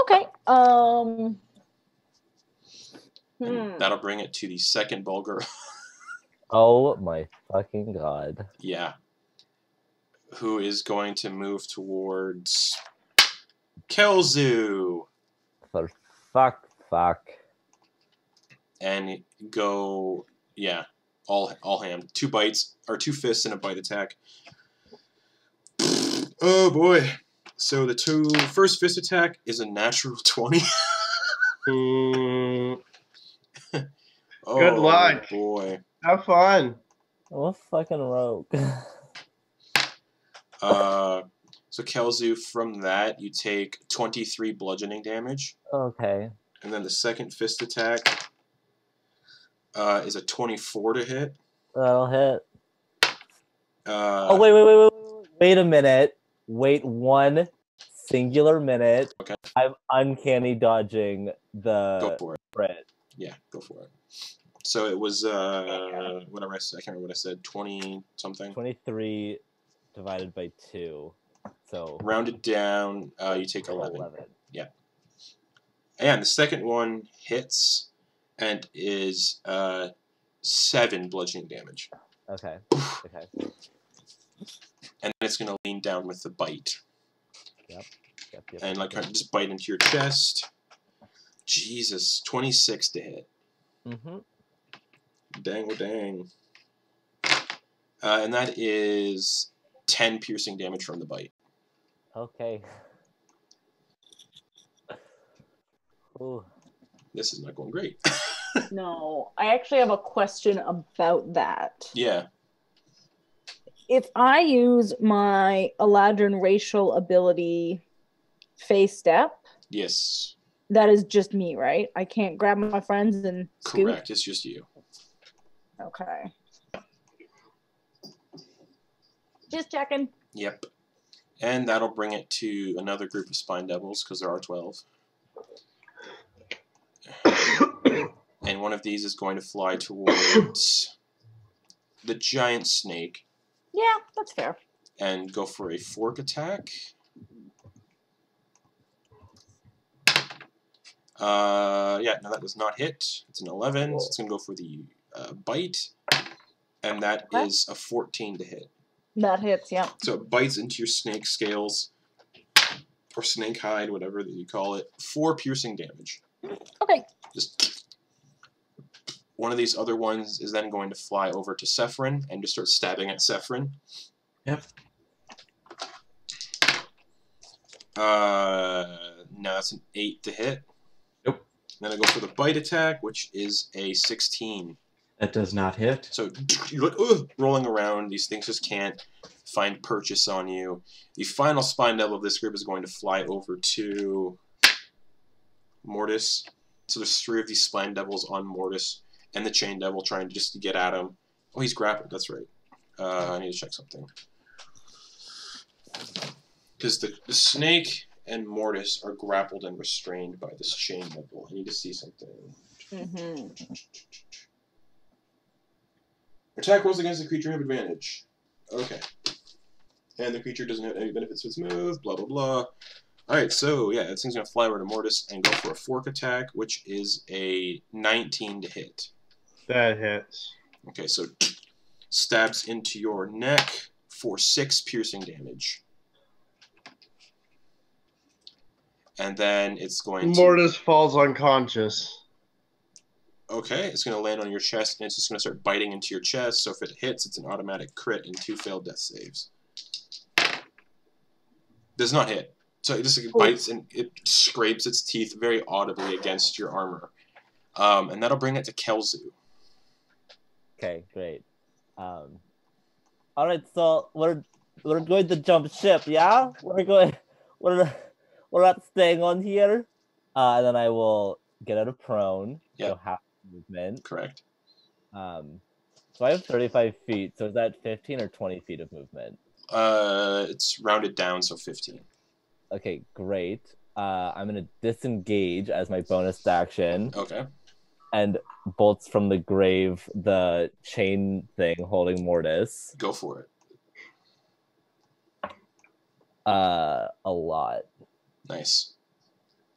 Okay. And that'll bring it to the second Bulgur. Oh my fucking god. Yeah. Who is going to move towards Kelzu. For fuck. And go, yeah, all hand. 2 bites, or 2 fists and a bite attack. Oh boy. So the first fist attack is a natural 20. Oh, good luck. Boy. Have fun. What fucking rogue. So Kelzu, from that, you take 23 bludgeoning damage. Okay. And then the second fist attack is a 24 to hit. That'll hit. Wait a minute. Wait one singular minute. Okay. I'm uncanny dodging the Go for it. crit. Yeah, go for it. So it was whatever I said. I can't remember what I said. 20 something. 23 divided by 2. So Rounded down, you take 11. 11. Yeah. And the second one hits and is 7 bludgeoning damage. Okay. Okay. And it's going to lean down with the bite. Yep. And like just bite into your chest. Jesus, 26 to hit. Mm-hmm. Dang, oh dang. And that is 10 piercing damage from the bite. Okay. Ooh. This is not going great. No, I actually have a question about that. Yeah. If I use my Eladrin racial ability Face Step, Yes. that is just me, right? I can't grab my friends and scoot? Correct, it's just you. Okay. Just checking. Yep. And that'll bring it to another group of Spine Devils, because there are 12. And one of these is going to fly towards the giant snake. Yeah, that's fair. And go for a fork attack. Yeah, no, that does not hit. It's an 11, so it's going to go for the bite. And that is a 14 to hit. That hits, yeah. So it bites into your snake scales, or snake hide, whatever that you call it. 4 piercing damage. Okay. Just one of these other ones is then going to fly over to Sephirin and just start stabbing at Sephirin. Yep. No, that's an 8 to hit. Nope. And then I go for the bite attack, which is a 16. That does not hit. So you're like, ugh, rolling around. These things just can't find purchase on you. The final Spine Devil of this group is going to fly over to Mortis. So there's 3 of these Spine Devils on Mortis and the Chain Devil trying to just get at him. Oh, he's grappled. That's right. I need to check something. Because the snake and Mortis are grappled and restrained by this Chain Devil. I need to see something. Mm-hmm. Attack rolls against the creature have advantage. Okay. And the creature doesn't have any benefits to its move, blah, blah, blah. Alright, so, yeah, this thing's going to fly over to Mortis and go for a fork attack, which is a 19 to hit. That hits. Okay, so stabs into your neck for 6 piercing damage. And then it's going to... Mortis falls unconscious. Okay, it's going to land on your chest, and it's just going to start biting into your chest, so if it hits, it's an automatic crit and 2 failed death saves. Does not hit. So it just bites, and it scrapes its teeth very audibly against your armor. And that'll bring it to Kelzu. Okay, great. Alright, so we're going to jump ship, yeah? We're not staying on here. And then I will get out of prone. Yep. So half movement. Correct. So I have 35 feet, so is that 15 or 20 feet of movement? It's rounded down, so 15. Okay, great. I'm going to disengage as my bonus action. Okay. And bolts from the grave the chain thing holding Mortis. Go for it. A lot. Nice.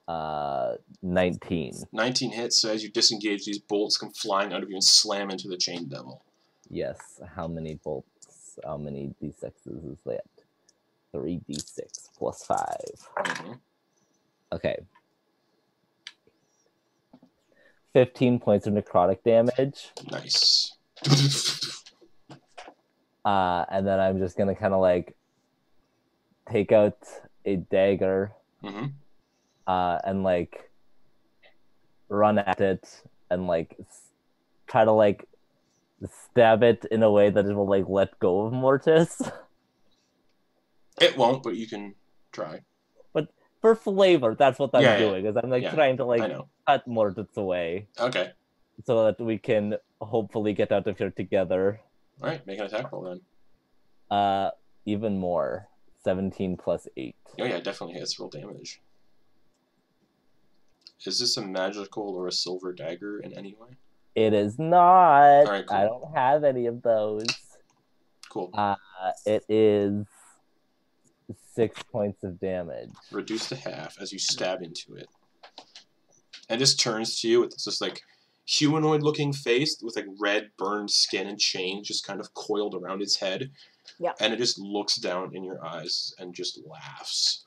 19. 19 hits, so as you disengage, these bolts come flying out of you and slam into the Chain Devil. Yes. How many bolts? How many d6s is that? 3d6 plus 5. Mm-hmm. Okay. 15 points of necrotic damage. Nice. And then I'm just going to kind of like take out a dagger. Mm-hmm. And like run at it and like try to like stab it in a way that it will like let go of Mortis. It won't, but you can try. But for flavor, that's what I'm Yeah, yeah. doing. Is I'm like Yeah, trying to I like know. cut Mordred's away Okay. so that we can hopefully get out of here together. All right, make an attack roll then. Even more. 17 plus 8. Oh yeah, definitely hits. Roll damage. Is this a magical or a silver dagger in any way? It is not. All right, cool. I don't have any of those. Cool. It is 6 points of damage. Reduced to half as you stab into it. And just turns to you with this like humanoid-looking face with like red burned skin and chains just kind of coiled around its head. Yeah. And it just looks down in your eyes and just laughs.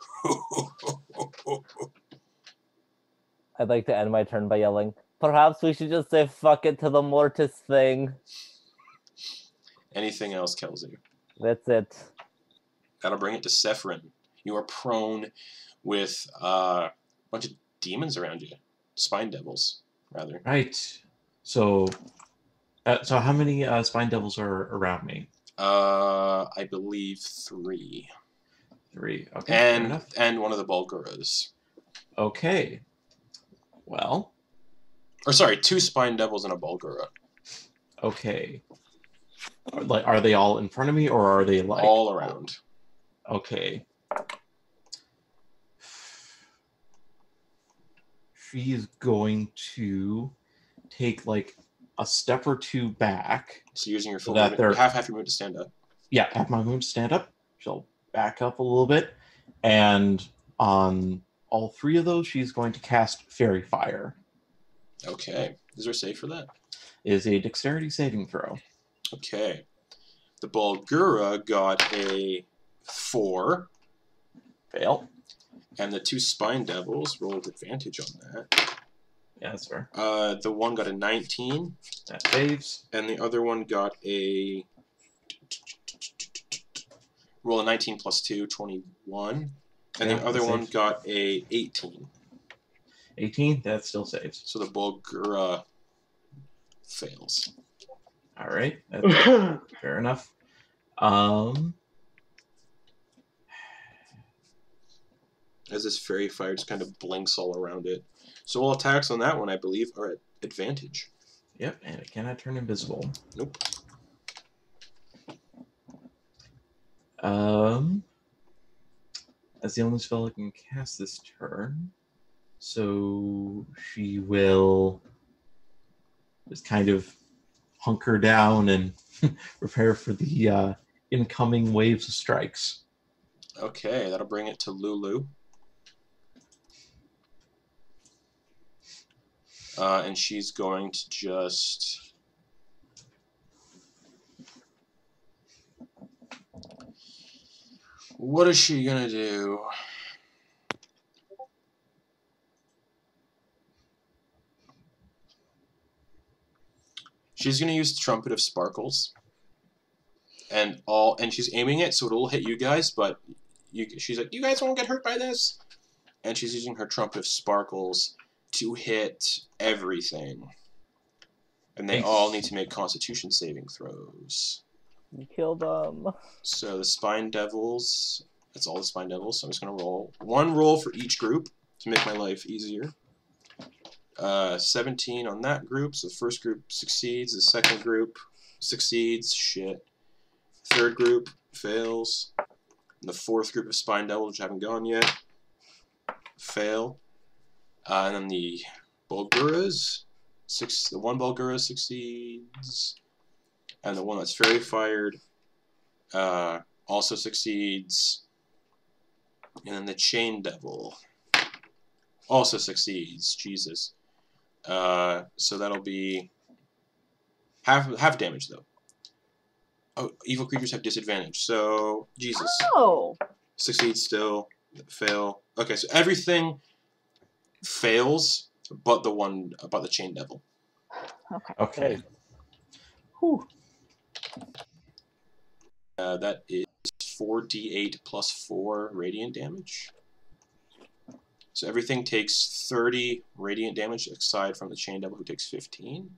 I'd like to end my turn by yelling, perhaps we should just say fuck it to the Mortis thing. Anything else, Kelsey? That's it. That'll bring it to Sephron. You are prone with a bunch of demons around you. Spine devils, rather. Right. So how many spine devils are around me? I believe 3. 3. Okay. Fair enough. And one of the Bulguras. Okay. Well. Or sorry, 2 spine devils and a Bulgura. Okay. Are they all in front of me, or are they like all around? Okay. She's going to take like a step or 2 back. So using your full so that movement, half your movement to stand up. Yeah, half my movement to stand up. She'll back up a little bit, and on all 3 of those, she's going to cast Fairy Fire. Okay. Is there a save for that? It is a dexterity saving throw. Okay. The Bulgura got a 4. Fail. And the 2 spine devils rolled advantage on that. Yeah, that's fair. The one got a 19. That saves. And the other one got a... roll a 19 plus 2, 21. And the other one got a 18. 18? That still saves. So the Bulgura fails. All right. That's fair enough. As this fairy fire just kind of blinks all around it. So all attacks on that one, I believe, are at advantage. Yep, and it cannot turn invisible. Nope. That's the only spell I can cast this turn. So she will just kind of hunker down and prepare for the incoming waves of strikes. Okay, that'll bring it to Lulu. And she's going to just... What is she going to do? She's going to use Trumpet of Sparkles. And she's aiming it so it'll hit you guys, but she's like, you guys won't get hurt by this. And she's using her Trumpet of Sparkles to hit everything. And they all need to make Constitution saving throws. You kill them. So the Spine Devils, that's all the Spine Devils, so I'm just going to roll 1 roll for each group to make my life easier. 17 on that group, so the first group succeeds, the second group succeeds, shit. Third group fails. And the fourth group of Spine Devils, which haven't gone yet, fail. And then the Bulguras, the one Bulgura succeeds. And the one that's Fairy Fired also succeeds. And then the Chain Devil also succeeds. Jesus. So that'll be half damage, though. Oh, evil creatures have disadvantage. So, Jesus. Oh! Succeeds still. Fail. Okay, so everything fails but the Chain Devil. Okay. Whew. That is 4d8 plus 4 radiant damage. So everything takes 30 radiant damage aside from the Chain Devil, who takes 15.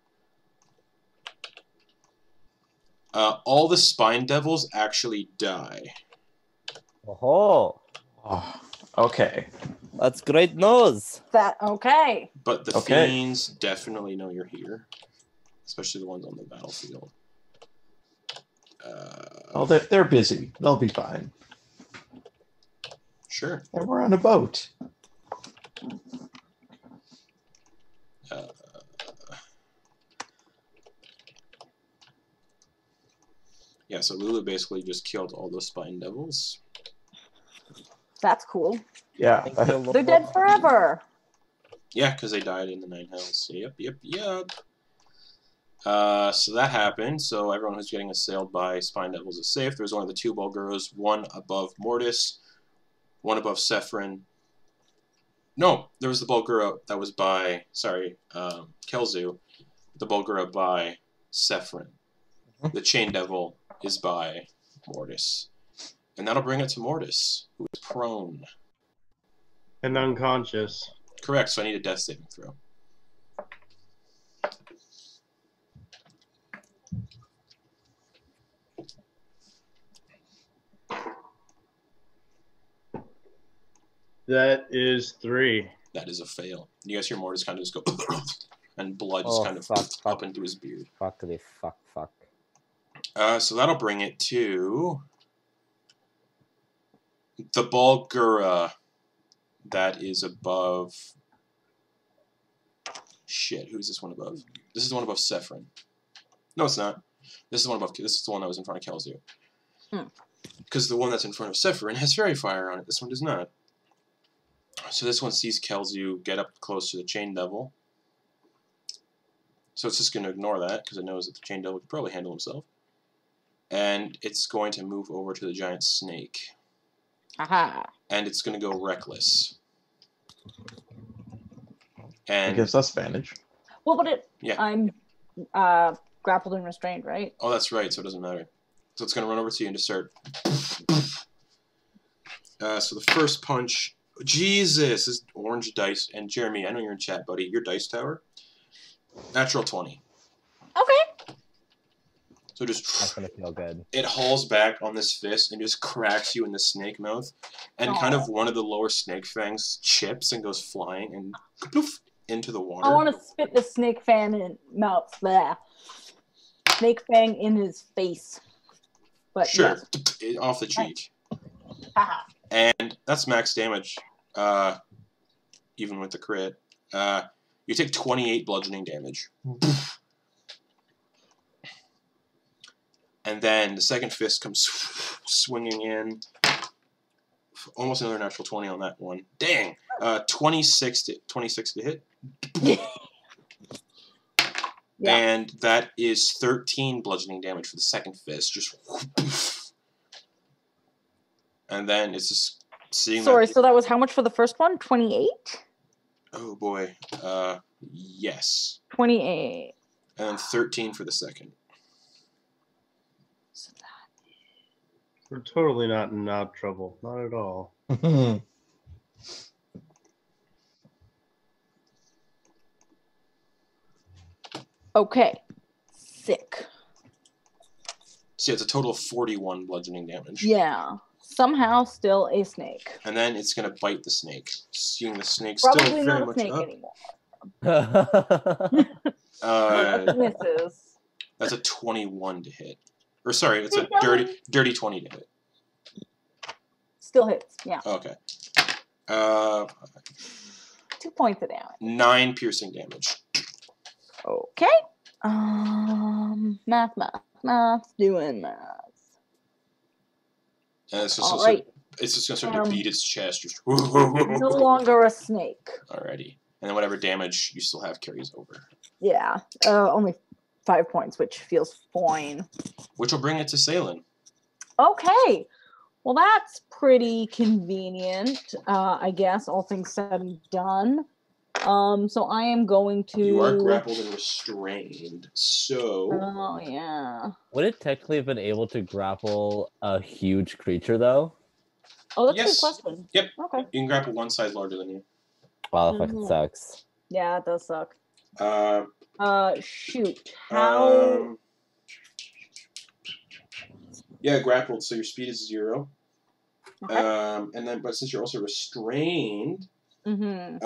All the Spine Devils actually die. Oh, Oh, okay. that's great news. That okay? But the Okay. fiends definitely know you're here, especially the ones on the battlefield. Well, they're busy. They'll be fine. Sure. And we're on a boat. Yeah, so Lulu basically just killed all those spine devils. That's cool. Yeah. Thank you, Lord. They're dead forever. Yeah, because they died in the Nine Hells. Yep. So that happened. So everyone who's getting assailed by spine devils is safe. There's only the 2 Bulguros, one above Mortis, one above Sephron. No, there was the Bulgura that was by, Kelzu. The Bulgura by Sephron. The Chain Devil is by Mortis. And that'll bring it to Mortis, who is prone. And unconscious. Correct, so I need a death saving throw. That is 3. That is a fail. You guys hear Mortis kind of just go, and blood Oh, just kind of fuck. up into his beard. Fuckity fuck. So that'll bring it to the Bulgura that is above. Shit, who's this one above? This is the one above Sephron. No, it's not. This is the one above. This is the one that was in front of Kelzu. Because the one that's in front of Sephron has Fairy Fire on it. This one does not. So this one sees Kelzu get up close to the Chain Devil. So it's just going to ignore that because it knows that the Chain Devil can probably handle himself. And it's going to move over to the giant snake. Aha. And it's going to go reckless. It And gives us advantage. Well, but Yeah. I'm grappled and restrained, right? oh, that's right. So it doesn't matter. So it's going to run over to you and just start. So the first punch. Jesus, this orange dice. And Jeremy, I know you're in chat, buddy. Your dice tower. Natural 20. Okay. So That's just gonna feel good. it hauls back on this fist and just cracks you in the snake mouth, and kind of one of the lower snake fangs chips and goes flying and poof, into the water. I want to spit the snake fan in mouth there. Snake fang in his face. But Sure, yes. off the cheek, Haha. and that's max damage, even with the crit. You take 28 bludgeoning damage. And then the second fist comes swinging in. Almost another natural 20 on that one. Dang! 26 to hit. Yeah. And that is 13 bludgeoning damage for the second fist. Just. And then it's just seeing Sorry, that. so that was how much for the first one? 28? Oh boy. Yes. 28. And then 13 for the second. So that We're totally not in trouble. Not at all. okay. Sick. So yeah, it's a total of 41 bludgeoning damage. Yeah. Somehow still a snake. And then it's going to bite the snake. Seeing the snake Probably still very not a much snake up. anymore. Uh, Misses. that's a 21 to hit. Or sorry, it's a dirty 20 to hit. Still hits. Yeah. Okay. 2 points of damage. 9 piercing damage. Okay. Math. Doing math. And it's just, All right. it's just going to start to beat its chest. Just No longer a snake. Alrighty. And then whatever damage you still have carries over. Yeah. Only 5 points, which feels fine. Which will bring it to Salen. Okay. Well, that's pretty convenient, I guess, all things said and done. So I am going to... You are grappled and restrained, so... Oh, yeah. Would it technically have been able to grapple a huge creature, though? Oh, that's Yes. a good question. Yep. Okay. You can grapple one size larger than you. Wow, that fucking sucks. Yeah, it does suck. Shoot. Yeah, grappled, so your speed is 0. Okay. And then, but since you're also restrained, Mm-hmm.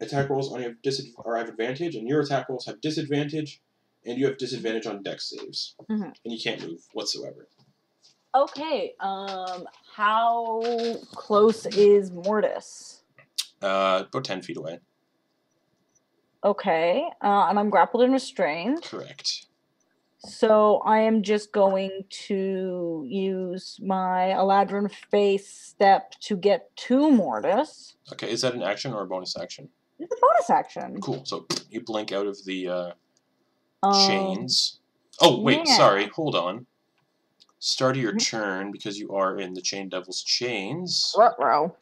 attack rolls only have advantage, and your attack rolls have disadvantage, and you have disadvantage on dex saves, Mhm. and you can't move whatsoever. Okay. How close is Mortis? About 10 feet away. Okay. And I'm grappled and restrained. Correct. So I am just going to use my Eladrin face step to get to Mortis. Okay, is that an action or a bonus action? It's a bonus action. Cool. So you blink out of the Um, chains. Oh, wait, yeah. sorry. Hold on. Start of your turn, because you are in the Chain Devil's chains. Ruh-roh.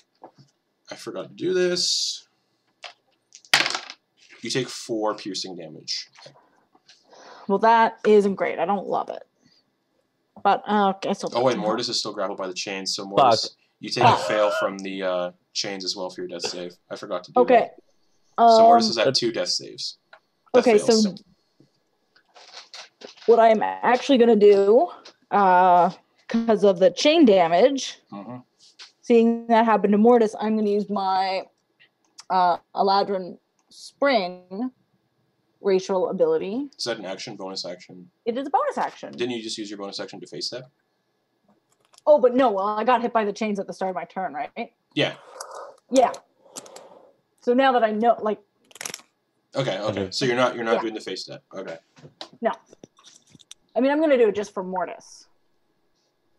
I forgot to do this. You take 4 piercing damage. Well, that isn't great. I don't love it. But okay, so. Oh, wait, Mortis is still grappled by the chains, so Mortis, you take a fail from the chains as well for your death save. I forgot to do that. Okay. So Mortis is at 2 death saves. That Okay, fails. so what I'm actually going to do, because of the chain damage, seeing that happen to Mortis, I'm going to use my Eladrin Spring racial ability. Is that an action, bonus action? It is a bonus action. Didn't you just use your bonus action to face that? Oh, but no, well, I got hit by the chains at the start of my turn, right? Yeah. Yeah. So now that I know, like... Okay. So you're not doing the face step. Okay. No. I mean, I'm going to do it just for Mortis.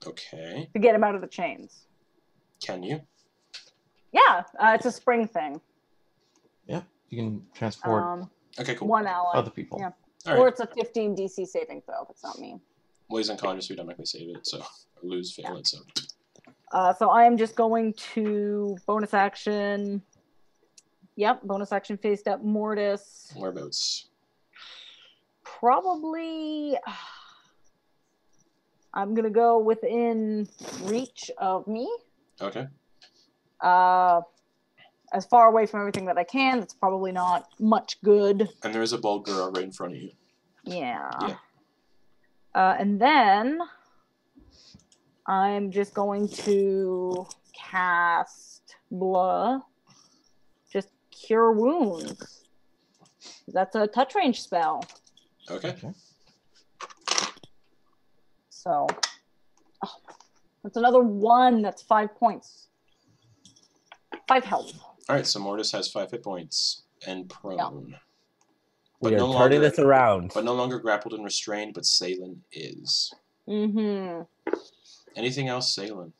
Okay. To get him out of the chains. Can you? Yeah, it's a spring thing. Yeah, you can transport Okay, cool. One ally. other people. Yeah. All Or right. it's a 15 DC saving throw if it's not me. Well, he's unconscious, so we automatically save it, so fail it, so. So I am just going to bonus action. Yep, bonus action face step Mortis. Whereabouts? Probably. I'm gonna go within reach of me. Okay. As far away from everything that I can. That's probably not much good. And there is a Bulgura right in front of you. Yeah. And then I'm just going to cast Blah. Just cure wounds. That's a touch range spell. Okay. So that's another 1. That's 5 points. 5 health. Alright, so Mortis has 5 hit points and prone. But We are no turning longer, this around. But no longer grappled and restrained, but Salen is. Mm-hmm. Anything else, Salen?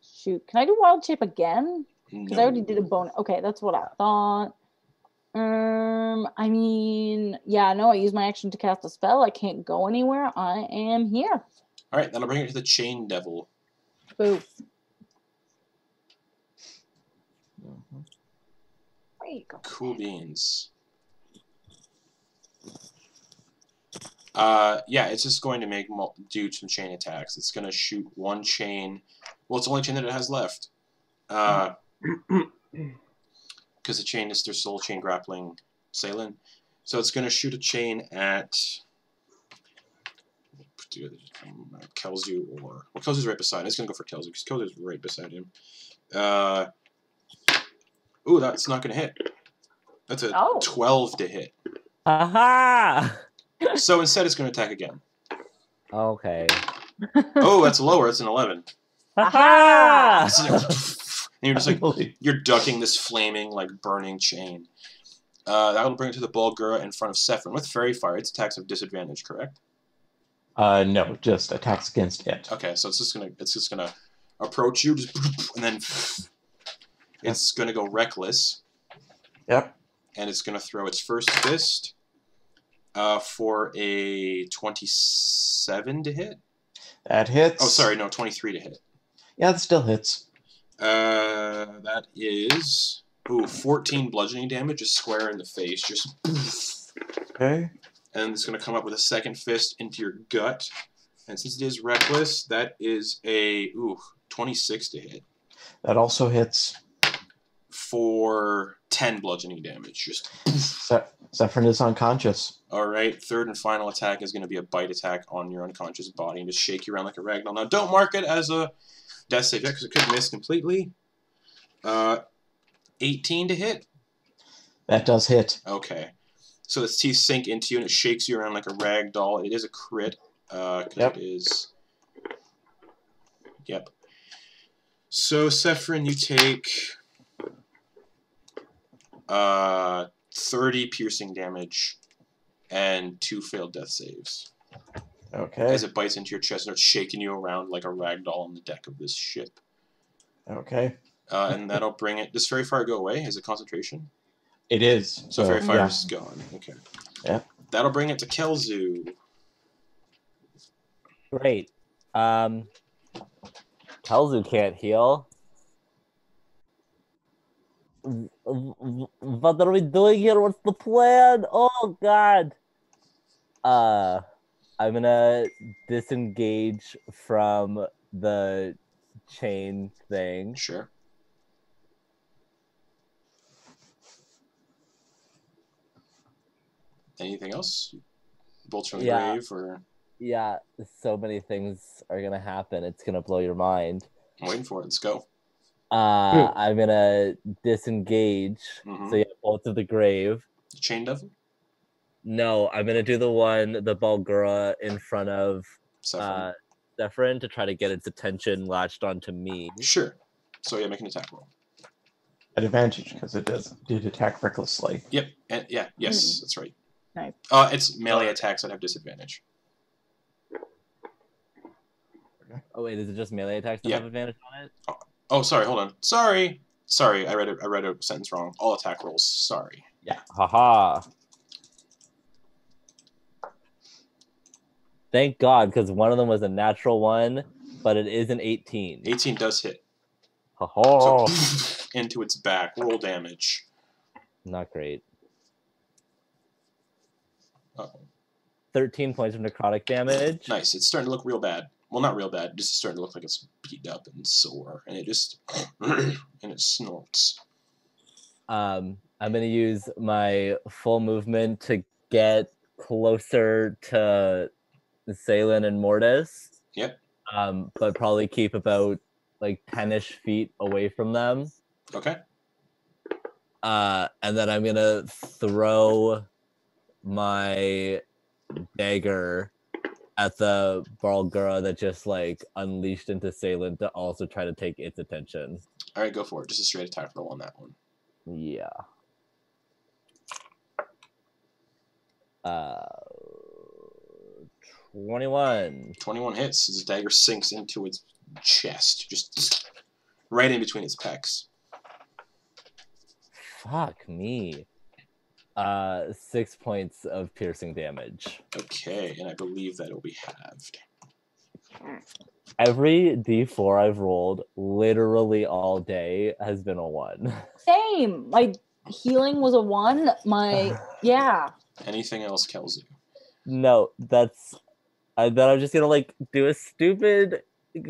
Shoot. Can I do wild shape again? Because No. I already did a bonus. Okay, that's what I thought. I mean, yeah, no, I used my action to cast a spell. I can't go anywhere. I am here. Alright, that'll bring it to the Chain Devil. Boo. There you go. Cool beans. Yeah, it's just going to do some chain attacks. It's going to shoot one chain. Well, it's the only chain that it has left. Because the chain is their soul chain grappling Salen. So it's going to shoot a chain at Kelzu or... Well, Kelzu's right beside him. It's going to go for Kelzu because Kelzu's right beside him. Ooh, that's not going to hit. That's a 12 to hit. Aha! So instead it's going to attack again. Okay. Oh, that's lower. It's an 11. Aha! And you're just like, you're ducking this flaming, like, burning chain. That will bring it to the Bulgura in front of Sephron. With Fairy Fire, its attacks have disadvantage, correct? No, just attacks against it. Okay, so it's just gonna approach you, and then it's gonna go reckless. Yep. And it's gonna throw its first fist for a 27 to hit. That hits. Oh, sorry, no, 23 to hit. Yeah, that still hits. That is 14 bludgeoning damage, just square in the face, just. Okay. And it's going to come up with a second fist into your gut. And since it is reckless, that is a 26 to hit. That also hits. for 10 bludgeoning damage. Just Zephyrin is unconscious. Alright, third and final attack is going to be a bite attack on your unconscious body and just shake you around like a ragdoll. Now, don't mark it as a death save because it could miss completely. 18 to hit? That does hit. Okay. So its teeth sink into you and it shakes you around like a rag doll. It is a crit. Because it is... Yep. So, Zephyrin, you take 30 piercing damage and 2 failed death saves. Okay. As it bites into your chest and starts shaking you around like a rag doll on the deck of this ship. Okay. And that'll bring it... Does Fairy Fire go away? Is it concentration? It is. So Fairy Fire's gone. Okay. Yeah. That'll bring it to Kelzu. Great. Kelzu can't heal. What are we doing here? What's the plan? Oh God. I'm gonna disengage from the chain thing. Sure. Anything else? Bolts from the grave, or... Yeah, so many things are gonna happen. It's gonna blow your mind. I'm waiting for it. Let's go. I'm gonna disengage. Mm-hmm. So yeah, bolts of the grave. Chain Devil? No, I'm gonna do the Balgura in front of Zephyrin to try to get its attention latched onto me. Sure. So yeah, make an attack roll. At advantage because it did attack recklessly. Yep. And yes, that's right. Nice. It's melee attacks that have disadvantage. Oh wait, is it just melee attacks that have advantage on it? Oh, sorry. Hold on. Sorry. I read a sentence wrong. All attack rolls. Sorry. Yeah. Haha. Thank God, because one of them was a natural one, but it is an 18. 18 does hit. Haha. So into its back. Roll damage. Not great. Uh-oh. 13 points of necrotic damage. Nice. It's starting to look real bad. Well, not real bad. Just starting to look like it's beat up and sore, and it just and it snorts. I'm gonna use my full movement to get closer to Salen and Mortis. Yep. But probably keep about like 10-ish feet away from them. Okay. And then I'm gonna throw my dagger at the Balgura that just like unleashed into Salen to also try to take its attention. All right, go for it. Just a straight attack roll on that one. Yeah. 21. 21 hits. Its dagger sinks into its chest, just right in between its pecs. Fuck me. 6 points of piercing damage. Okay, and I believe that will be halved. Every D4 I've rolled literally all day has been a 1. Same. My healing was a 1. Yeah. Anything else, Kelzu? No, then I'm just gonna like do a stupid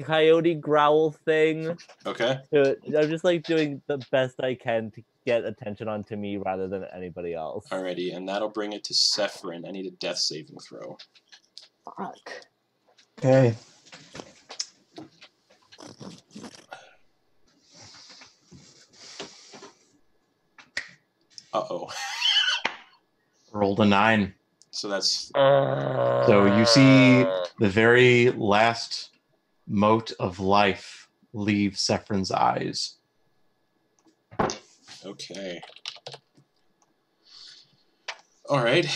coyote growl thing. Okay. I'm just like doing the best I can to get attention onto me rather than anybody else. Alrighty, and that'll bring it to Zephyrin. I need a death saving throw. Fuck. Okay. Uh-oh. Rolled a 9. So that's... So you see the very last mote of life leave Zephyr's eyes. Okay. Alright.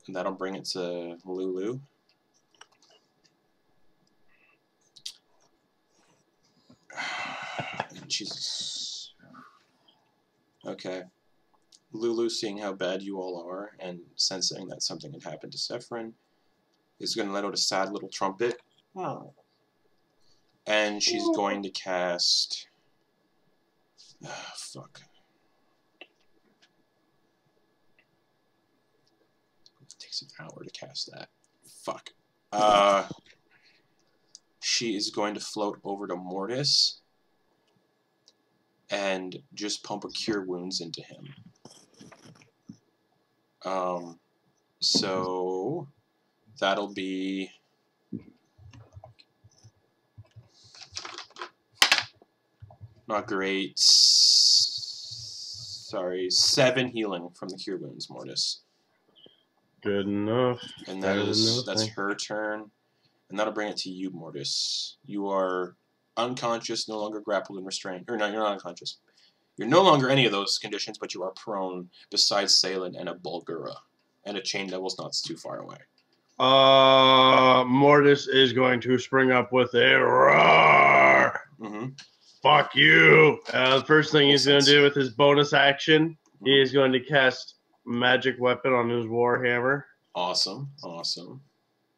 And that'll bring it to Lulu. Jesus. Okay. Lulu, seeing how bad you all are and sensing that something had happened to Zephyrin, is going to let out a sad little trumpet. Oh. And she's going to cast... fuck. It takes an hour to cast that. Fuck. She is going to float over to Mortis and just pump a Cure Wounds into him. So that'll be not great. Sorry, 7 healing from the Cure Wounds, Mortis. Good enough. And Better than that's nothing. her turn. And that'll bring it to you, Mortis. You are unconscious, no longer grappled and restrained. Or no, you're not unconscious. You're no longer any of those conditions, but you are prone, besides Salin and a Bulgura. And a Chain Devil's not too far away. Mortis is going to spring up with a roar. Mm-hmm. Fuck you. The first thing he's going to Makes sense. do with his bonus action, he is going to cast Magic Weapon on his Warhammer. Awesome, awesome.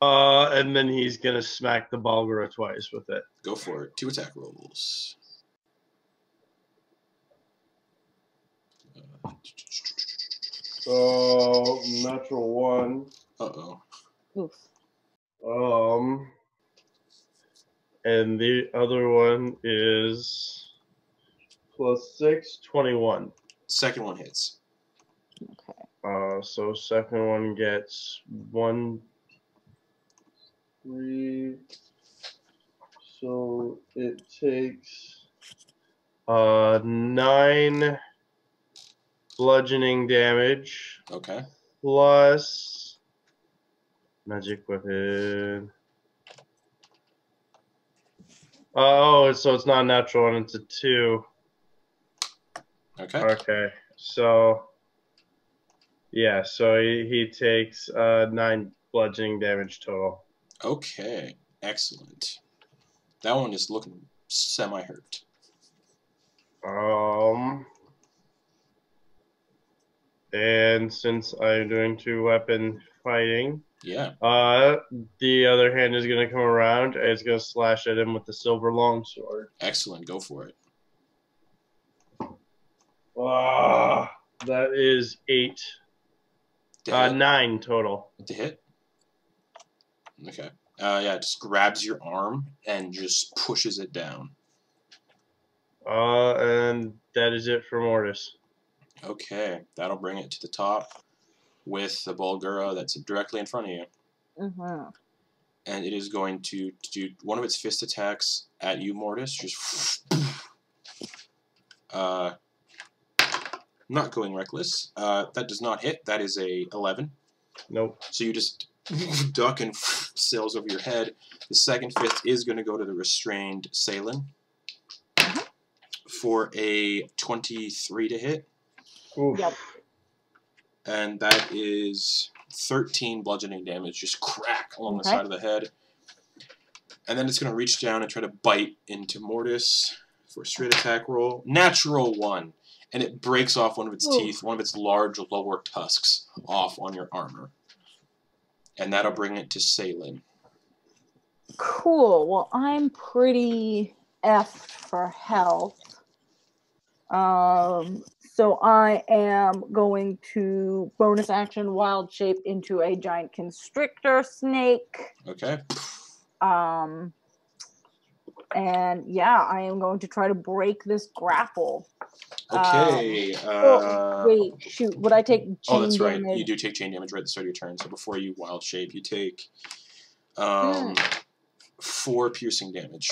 And then he's going to smack the Bulgura twice with it. Go for it. 2 attack rolls. Natural 1. Uh-oh. Oof. And the other one is +6, 21. Second one hits. Okay. So second one gets 1, 3. So it takes 9 bludgeoning damage Okay. plus magic weapon. Oh, so it's not a natural one, it's a 2. Okay. Okay, so yeah, so he takes 9 bludgeoning damage total. Okay. Excellent. That one is looking semi-hurt. And since I'm doing 2-weapon fighting, Yeah. the other hand is going to come around and it's going to slash at him with the silver longsword. Excellent. Go for it. That is 8. To hit? 9 total. To hit? Okay. Yeah, it just grabs your arm and just pushes it down. And that is it for Mortis. Okay. That'll bring it to the top with the Bulgura that's directly in front of you. Mm-hmm. And it is going to do one of its fist attacks at you, Mortis. Just not going reckless. That does not hit. That is a 11. Nope. So you just duck and sails over your head. The second fist is going to go to the restrained Salin for a 23 to hit. Oof. Yep. And that is 13 bludgeoning damage. Just crack along the side of the head. And then it's going to reach down and try to bite into Mortis for a straight attack roll. Natural 1. And it breaks off one of its teeth, one of its large lower tusks, off on your armor. And that'll bring it to Salin. Cool. Well, I'm pretty F for health. So I am going to bonus action wild shape into a giant constrictor snake. Okay. And yeah, I am going to try to break this grapple. Okay. Wait, shoot. Would I take chain that's right. damage? You do take chain damage right at the start of your turn. So before you wild shape, you take 4 piercing damage.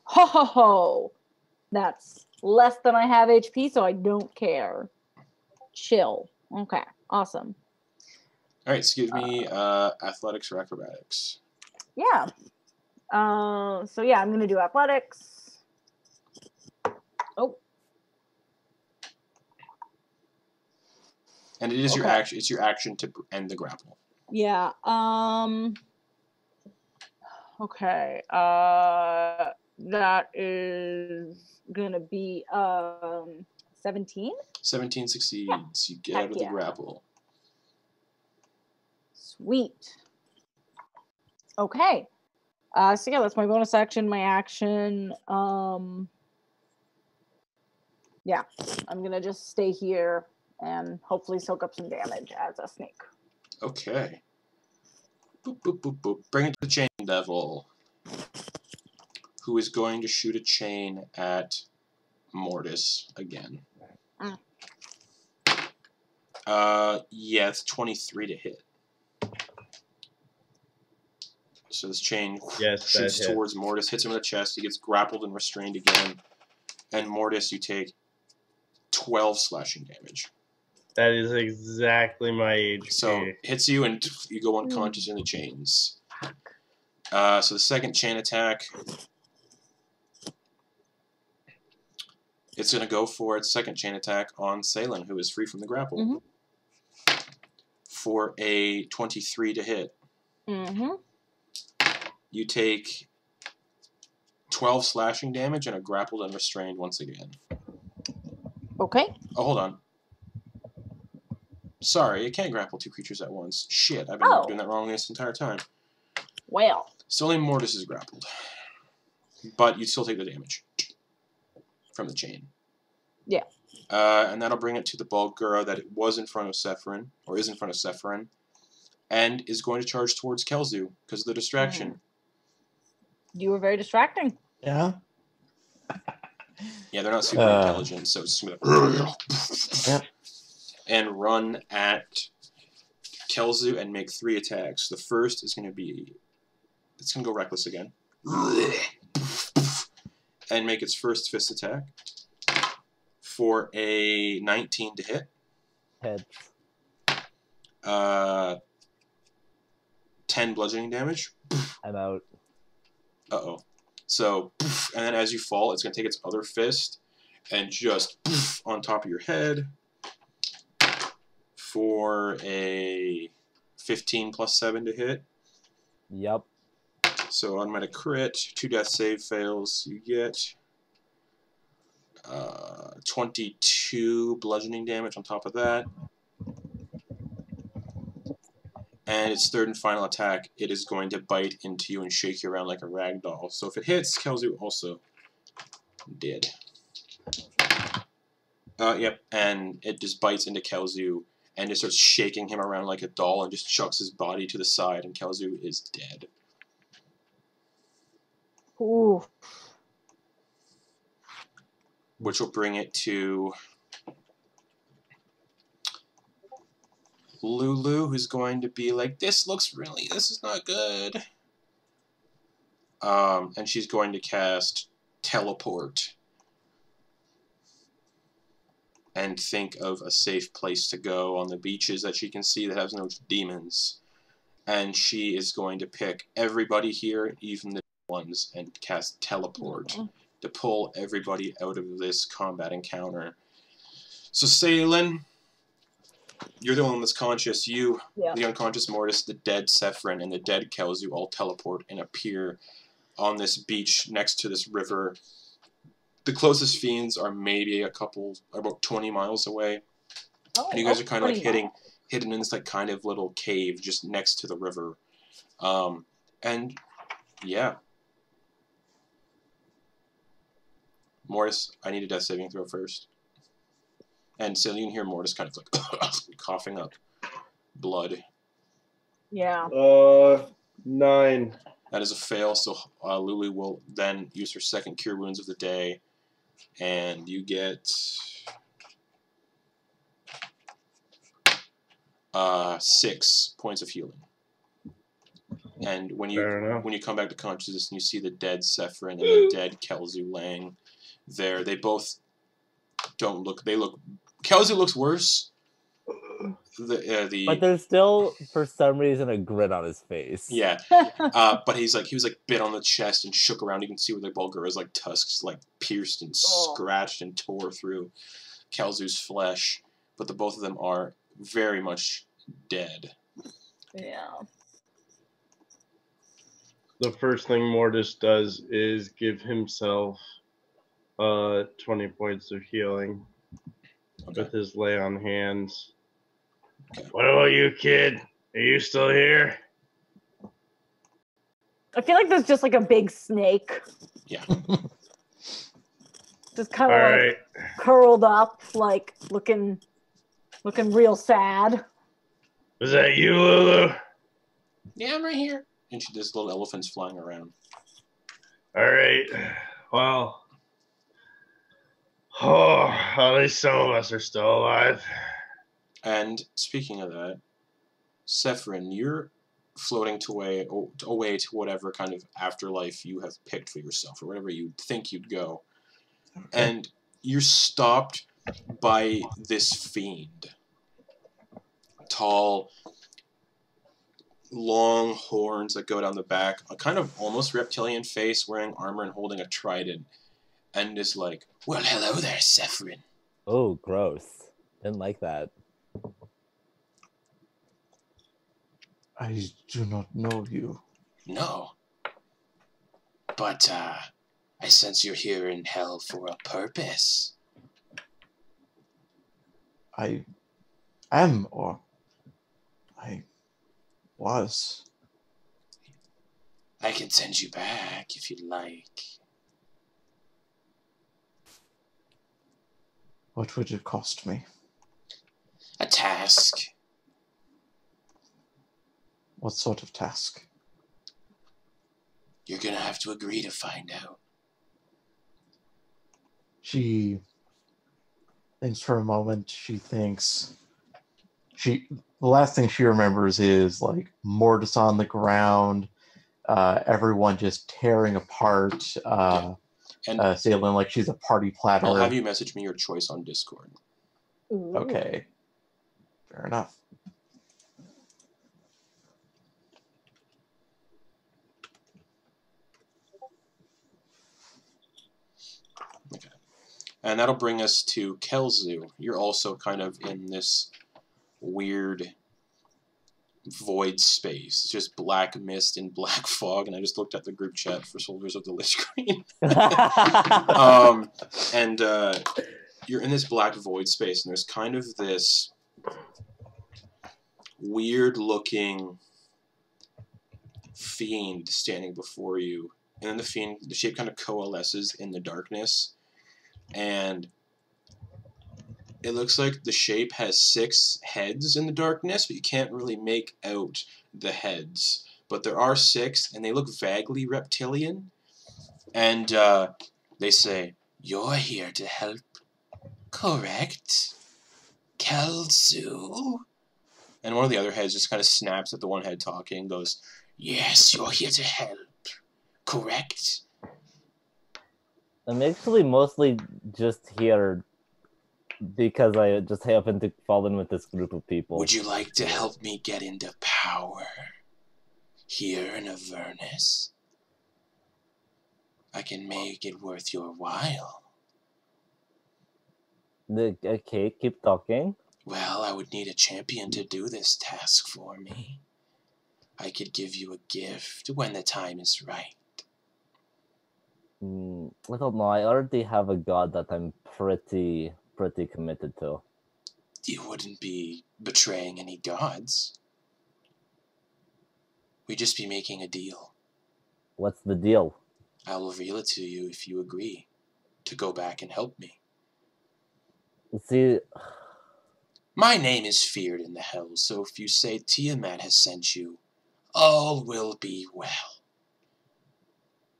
Ho ho ho! That's less than I have HP, so I don't care. Chill. Okay, awesome. All right, so give me athletics or acrobatics. Yeah. So yeah, I'm gonna do athletics. Oh. And it is your action. It's your action to end the grapple. Yeah. Okay. That is gonna be 17. 17 succeeds. You get out of the grapple. Sweet. Okay. So yeah, that's my bonus action, my action. Yeah, I'm gonna just stay here and hopefully soak up some damage as a snake. Okay. Boop, boop, boop, boop. Bring it to the Chain Devil, who is going to shoot a chain at Mortis again. Mm. Yeah, it's 23 to hit. So this chain Yes, that shoots hits. towards Mortis, hits him in the chest. He gets grappled and restrained again. And Mortis, you take 12 slashing damage. That is exactly my HP. So hits you and you go unconscious in the chains. So the second chain attack, it's going to go for its second chain attack on Salen, who is free from the grapple. Mm-hmm. For a 23 to hit. Mm-hmm. You take 12 slashing damage and are grappled and restrained once again. Okay. Oh, hold on. Sorry, it can't grapple two creatures at once. Shit, I've been doing that wrong this entire time. Well. So only Mortis is grappled. But you still take the damage from the chain. Yeah. And that'll bring it to the Bulgura that it was in front of Sephirin, or is in front of Sephirin, and is going to charge towards Kelzu because of the distraction. You were very distracting. Yeah. Yeah, they're not super intelligent, so it's just gonna and run at Kelzu and make 3 attacks. The first is going to be, it's going to go reckless again, and make its first fist attack for a 19 to hit. Heads. 10 bludgeoning damage. I'm out. Uh-oh. So, and then as you fall, it's going to take its other fist and just on top of your head for a 15 plus 7 to hit. Yep. So automatic crit, 2 death save fails. You get 22 bludgeoning damage on top of that. And its third and final attack, it is going to bite into you and shake you around like a rag doll. So if it hits, Kelzu also dead. Yep, and it just bites into Kelzu and just starts shaking him around like a doll and just chucks his body to the side, and Kelzu is dead. Ooh. Which will bring it to Lulu, who's going to be like, this is not good. And she's going to cast Teleport and think of a safe place to go on the beaches that she can see that has no demons. And she is going to pick everybody here, even the ones, and cast Teleport to pull everybody out of this combat encounter. So, Salen, you're the one that's conscious. You, the unconscious Mortis, the dead Sephirin, and the dead Kelzu all teleport and appear on this beach next to this river. The closest fiends are maybe about 20 miles away. Oh, and you guys are kind of like hidden in this like kind of little cave just next to the river. And yeah. Mortis, I need a death saving throw first. And so you can hear Mortis kind of like coughing up blood. Yeah. 9. That is a fail, so Lulu will then use her second Cure Wounds of the day, and you get 6 points of healing. And when you come back to consciousness and you see the dead Sephirin and the dead Kelzu laying there, they both don't look. Kelzu looks worse. But there's still, for some reason, a grin on his face. Yeah, but he was bit on the chest and shook around. You can see where the Bulgura's like tusks like pierced and scratched and tore through Kelzu's flesh. But the both of them are very much dead. Yeah. The first thing Mortis does is give himself 20 points of healing with his lay on hands. Okay. What about you, kid? Are you still here? I feel like there's just like a big snake. Yeah. Just kind of curled up, like looking real sad. Was that you, Lulu? Yeah, I'm right here. And there's little elephants flying around. All right. Well, Oh, at least some of us are still alive. And speaking of that, Sephirin, you're floating away to whatever kind of afterlife you have picked for yourself, or whatever you think you'd go. Okay. And you're stopped by this fiend. Tall, long horns that go down the back, a kind of almost reptilian face, wearing armor and holding a trident, and is like, "Well, hello there, Sephirin." Oh, gross. Didn't like that. I do not know you. No. But, I sense you're here in hell for a purpose. I am, or I was. I can send you back if you'd like. What would it cost me? A task. What sort of task? You're gonna have to agree to find out. She thinks for a moment. She thinks the last thing she remembers is like Mortis on the ground, everyone just tearing apart, And Salem like she's a party platter. I'll have you message me your choice on Discord. Ooh. Okay, fair enough. Okay. And that'll bring us to Kelzu. You're also kind of in this weird void space. Just black mist and black fog, and I just looked at the group chat for Soldiers of the Lich Queen. And you're in this black void space, and there's kind of this weird-looking fiend standing before you. And then the shape kind of coalesces in the darkness, and it looks like the shape has 6 heads in the darkness, but you can't really make out the heads. But there are 6, and they look vaguely reptilian. And they say, "You're here to help, correct, Kelzu?" And one of the other heads just kind of snaps at the one head talking and goes, "Yes, you're here to help, correct?" I'm actually mostly just here because I just happen to fall in with this group of people. Would you like to help me get into power here in Avernus? I can make it worth your while. Okay, keep talking. Well, I would need a champion to do this task for me. I could give you a gift when the time is right. I don't know. I already have a god that I'm pretty committed to. You wouldn't be betraying any gods. We'd just be making a deal. What's the deal? I'll reveal it to you if you agree to go back and help me. See, My name is feared in the hells, so if you say Tiamat has sent you, all will be well.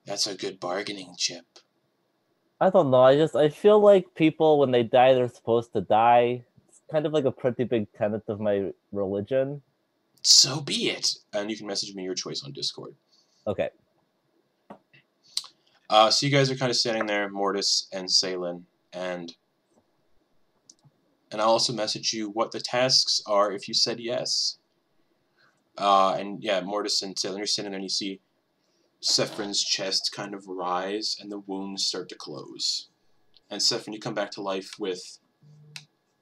That's a good bargaining chip. I don't know. I feel like people, when they die, they're supposed to die. It's kind of like a pretty big tenet of my religion. So be it. And you can message me your choice on Discord. Okay. So you guys are kind of standing there, Mortis and Salen, and I'll also message you what the tasks are if you said yes. And yeah, Mortis and Salen, you're sitting there and you see Sephrin's chest kind of rise and the wounds start to close. And Sephrin, you come back to life with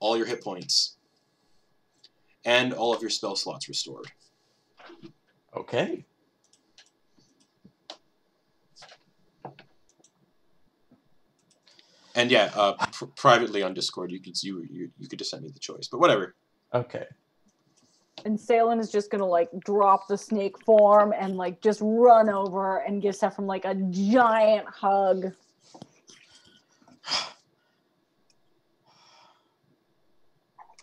all your hit points and all of your spell slots restored. Okay. And yeah, privately on Discord, you could just send me the choice, but whatever. Okay. And Salen is just gonna like drop the snake form and like just run over and give Sephiroth like a giant hug.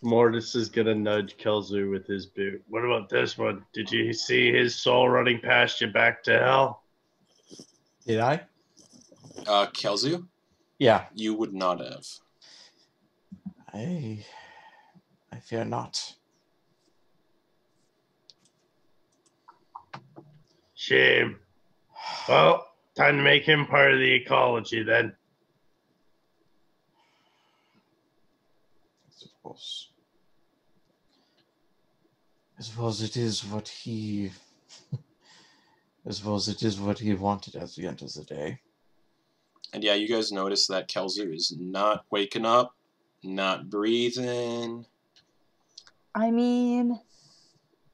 Mortis is gonna nudge Kelzu with his boot. What about this one? Did you see his soul running past you back to hell? Did I? Kelzu? Yeah. You would not have. I fear not. Shame. Well, time to make him part of the ecology then. I suppose it is what he. I suppose it is what he wanted at the end of the day. And yeah, you guys notice that Kelzu is not waking up, not breathing. I mean,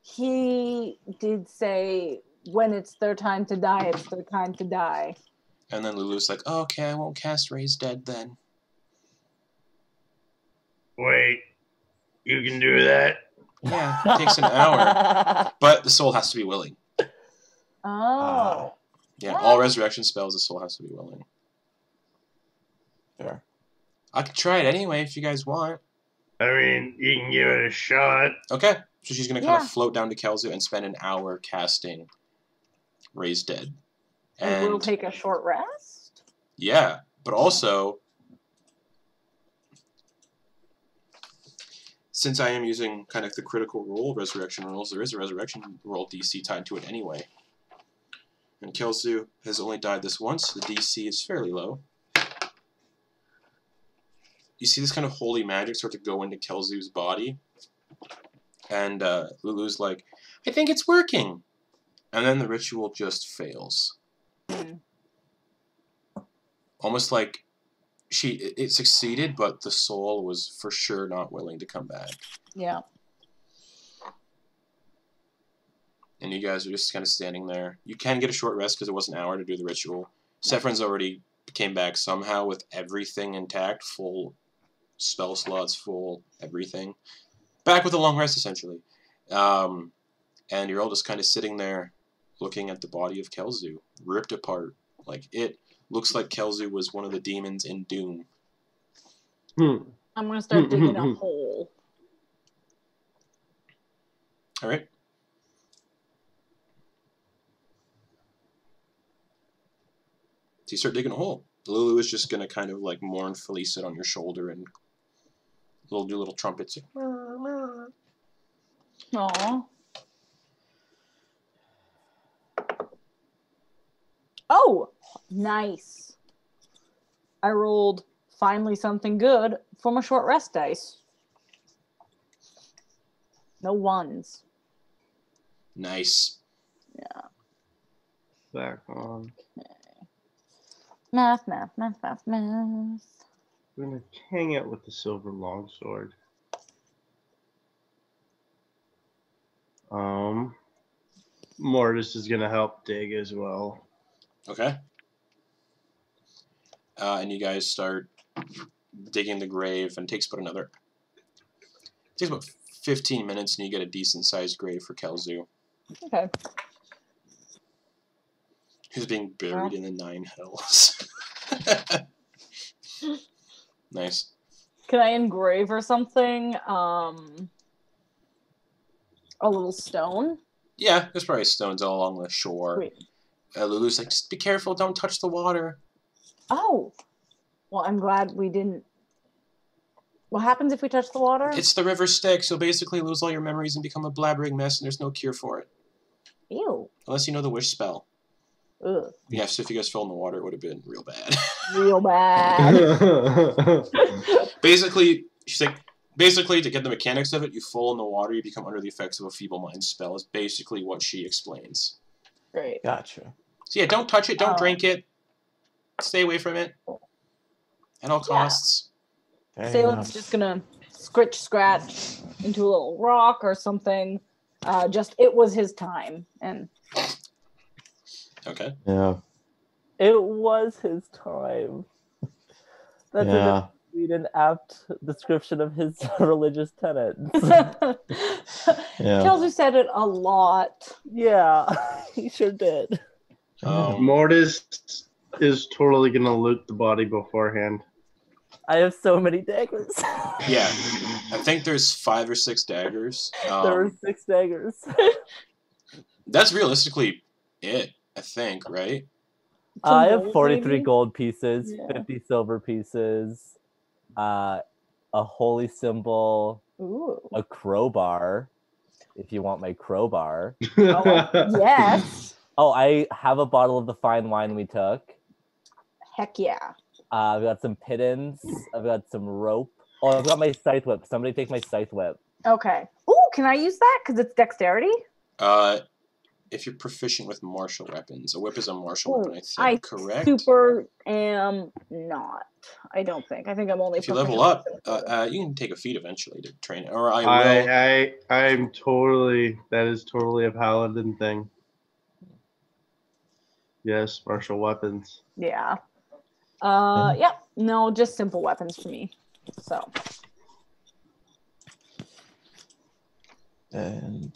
he did say when it's their time to die, it's their time to die. And then Lulu's like, oh, okay, I won't cast Raise Dead then. Wait, you can do that? Yeah, it takes an hour. But the soul has to be willing. Oh. Yeah, all resurrection spells, the soul has to be willing. Fair. I could try it anyway if you guys want. I mean, you can give it a shot. Okay, so she's going to kind Yeah. of float down to Kelzu and spend an hour casting Raise Dead. And we'll take a short rest? Yeah, but also, since I am using kind of the critical role resurrection rolls, there is a resurrection roll DC tied to it anyway. And Kelzu has only died this once. The DC is fairly low. You see this kind of holy magic start to go into Kelzu's body. And Lulu's like, I think it's working. And then the ritual just fails. Almost like it succeeded, but the soul was for sure not willing to come back. Yeah. And you guys are just kind of standing there. You can get a short rest because it was an hour to do the ritual. Sephron's already came back somehow with everything intact, full spell slots, full everything. Back with a long rest, essentially. And you're all just kind of sitting there looking at the body of Kelzu, ripped apart. Like, it looks like Kelzu was one of the demons in Doom. I'm going to start digging a hole. All right. So you start digging a hole. Lulu is just going to kind of like mournfully sit on your shoulder and do little trumpets. Aww. Oh, nice. I rolled finally something good from a short rest dice. No ones. Nice. Yeah. Back on. Math. I'm gonna hang out with the silver longsword. Mortis is gonna help dig as well. Okay. And you guys start digging the grave, and it takes about 15 minutes, and you get a decent-sized grave for Kelzu, Okay. who's being buried in the 9 hells. Nice. Can I engrave or something? A little stone? Yeah, there's probably stones all along the shore. Wait. Lulu's like, just be careful, don't touch the water. Oh. Well, I'm glad we didn't. What happens if we touch the water? It's the river Styx. You'll basically lose all your memories and become a blabbering mess, and there's no cure for it. Ew. Unless you know the wish spell. Ugh. Yeah, so if you guys fell in the water, it would have been real bad. Real bad. Basically, she's like, basically, to get the mechanics of it, you fall in the water, you become under the effects of a feeble mind spell, is basically what she explains. Great. Gotcha. So yeah, don't touch it, don't drink it, stay away from it, at all costs. Fair Salem's enough. just gonna scratch into a little rock or something. It was his time. And Okay. Yeah. It was his time. That's Yeah. an apt description of his religious tenets. Yeah. Kelsey said it a lot. Yeah, he sure did. Mortis is totally gonna loot the body beforehand. I have so many daggers. Yeah, I think there's 5 or 6 daggers. There were 6 daggers. That's realistically it, I think, right? I Some have 43 maybe? gold pieces, Yeah. 50 silver pieces, a holy symbol, Ooh. a crowbar, if you want my crowbar. Yes. Oh, I have a bottle of the fine wine we took. Heck yeah. I've got some pittons. I've got some rope. Oh, I've got my scythe whip. Somebody take my scythe whip. Okay. Ooh, can I use that? Because it's dexterity? If you're proficient with martial weapons, a whip is a martial weapon, I think. I Correct. super am not. I don't think. I think I'm only. If you level up, you can take a feat eventually to train it. Or I will. I'm totally. That is totally a paladin thing. Yes, martial weapons. Yeah. Yeah. No, just simple weapons for me. So. And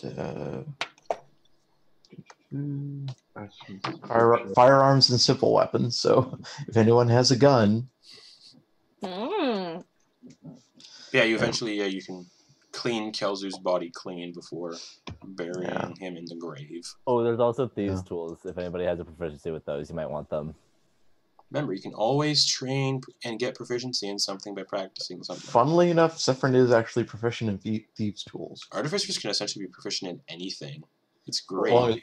firearms and simple weapons. So if anyone has a gun, Mm. Yeah, you eventually you can clean Kelzu's body clean before burying him in the grave. Oh, there's also thieves' tools. If anybody has a proficiency with those, you might want them. Remember, you can always train and get proficiency in something by practicing something. Funnily enough, Zephyrin is actually proficient in thieves' tools. Artificers can essentially be proficient in anything. It's great. Well,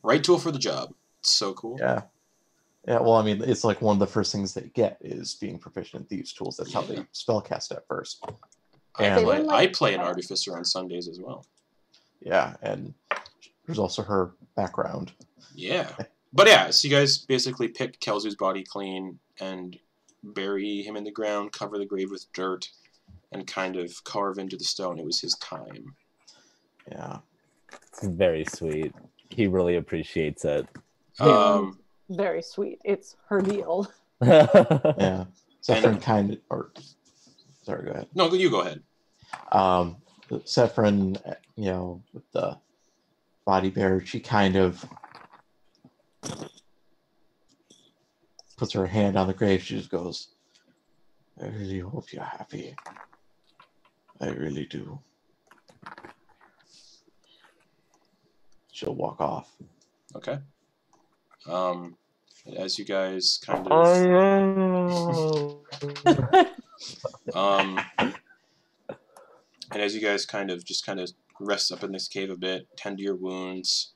right tool for the job. It's so cool. Yeah. Yeah, well, I mean, it's like one of the first things they get is being proficient in thieves' tools. That's how they spellcast at first. I play an artificer on Sundays as well. Yeah, and there's also her background. Yeah. But yeah, so you guys basically pick Kelzu's body clean and bury him in the ground, cover the grave with dirt, and kind of carve into the stone. It was his time. Yeah. It's very sweet. He really appreciates it. Very sweet. It's her deal. Yeah. Zephyrin kind of, or sorry, go ahead. No, you go ahead. Zephyrin, with the body bear, she kind of puts her hand on the grave. She just goes, I really hope you're happy. I really do. She'll walk off. Okay. As you guys kind of... and as you guys kind of rest up in this cave a bit, tend to your wounds,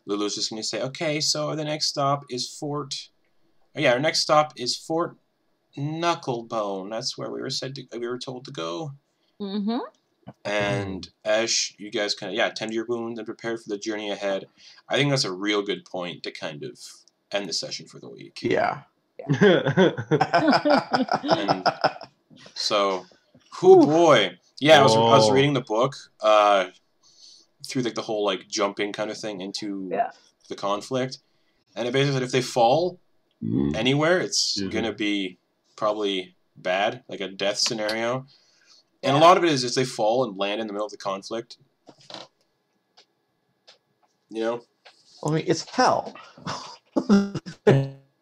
Lulu's just going to say, okay, so the next stop is Fort... Oh, yeah, our next stop is Fort Knucklebone. That's where we were told to go. Mm-hmm. And as you guys kind of, tend to your wounds and prepare for the journey ahead, I think that's a real good point to kind of end the session for the week. Yeah. And so, boy. Yeah, I was reading the book through the whole jumping kind of thing into the conflict. And it basically said if they fall anywhere, it's going to be probably bad, like a death scenario. And a lot of it is they fall and land in the middle of the conflict. I mean, it's hell.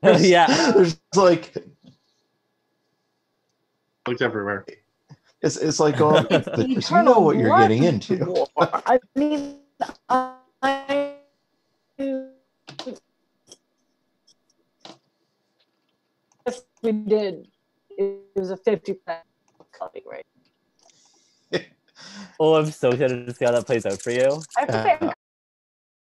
Yeah. There's looks everywhere. It's like going, you know what you're getting into. I mean, we did. It was a 50% right? Oh, I'm so excited to see how that plays out for you. I have to say, I'm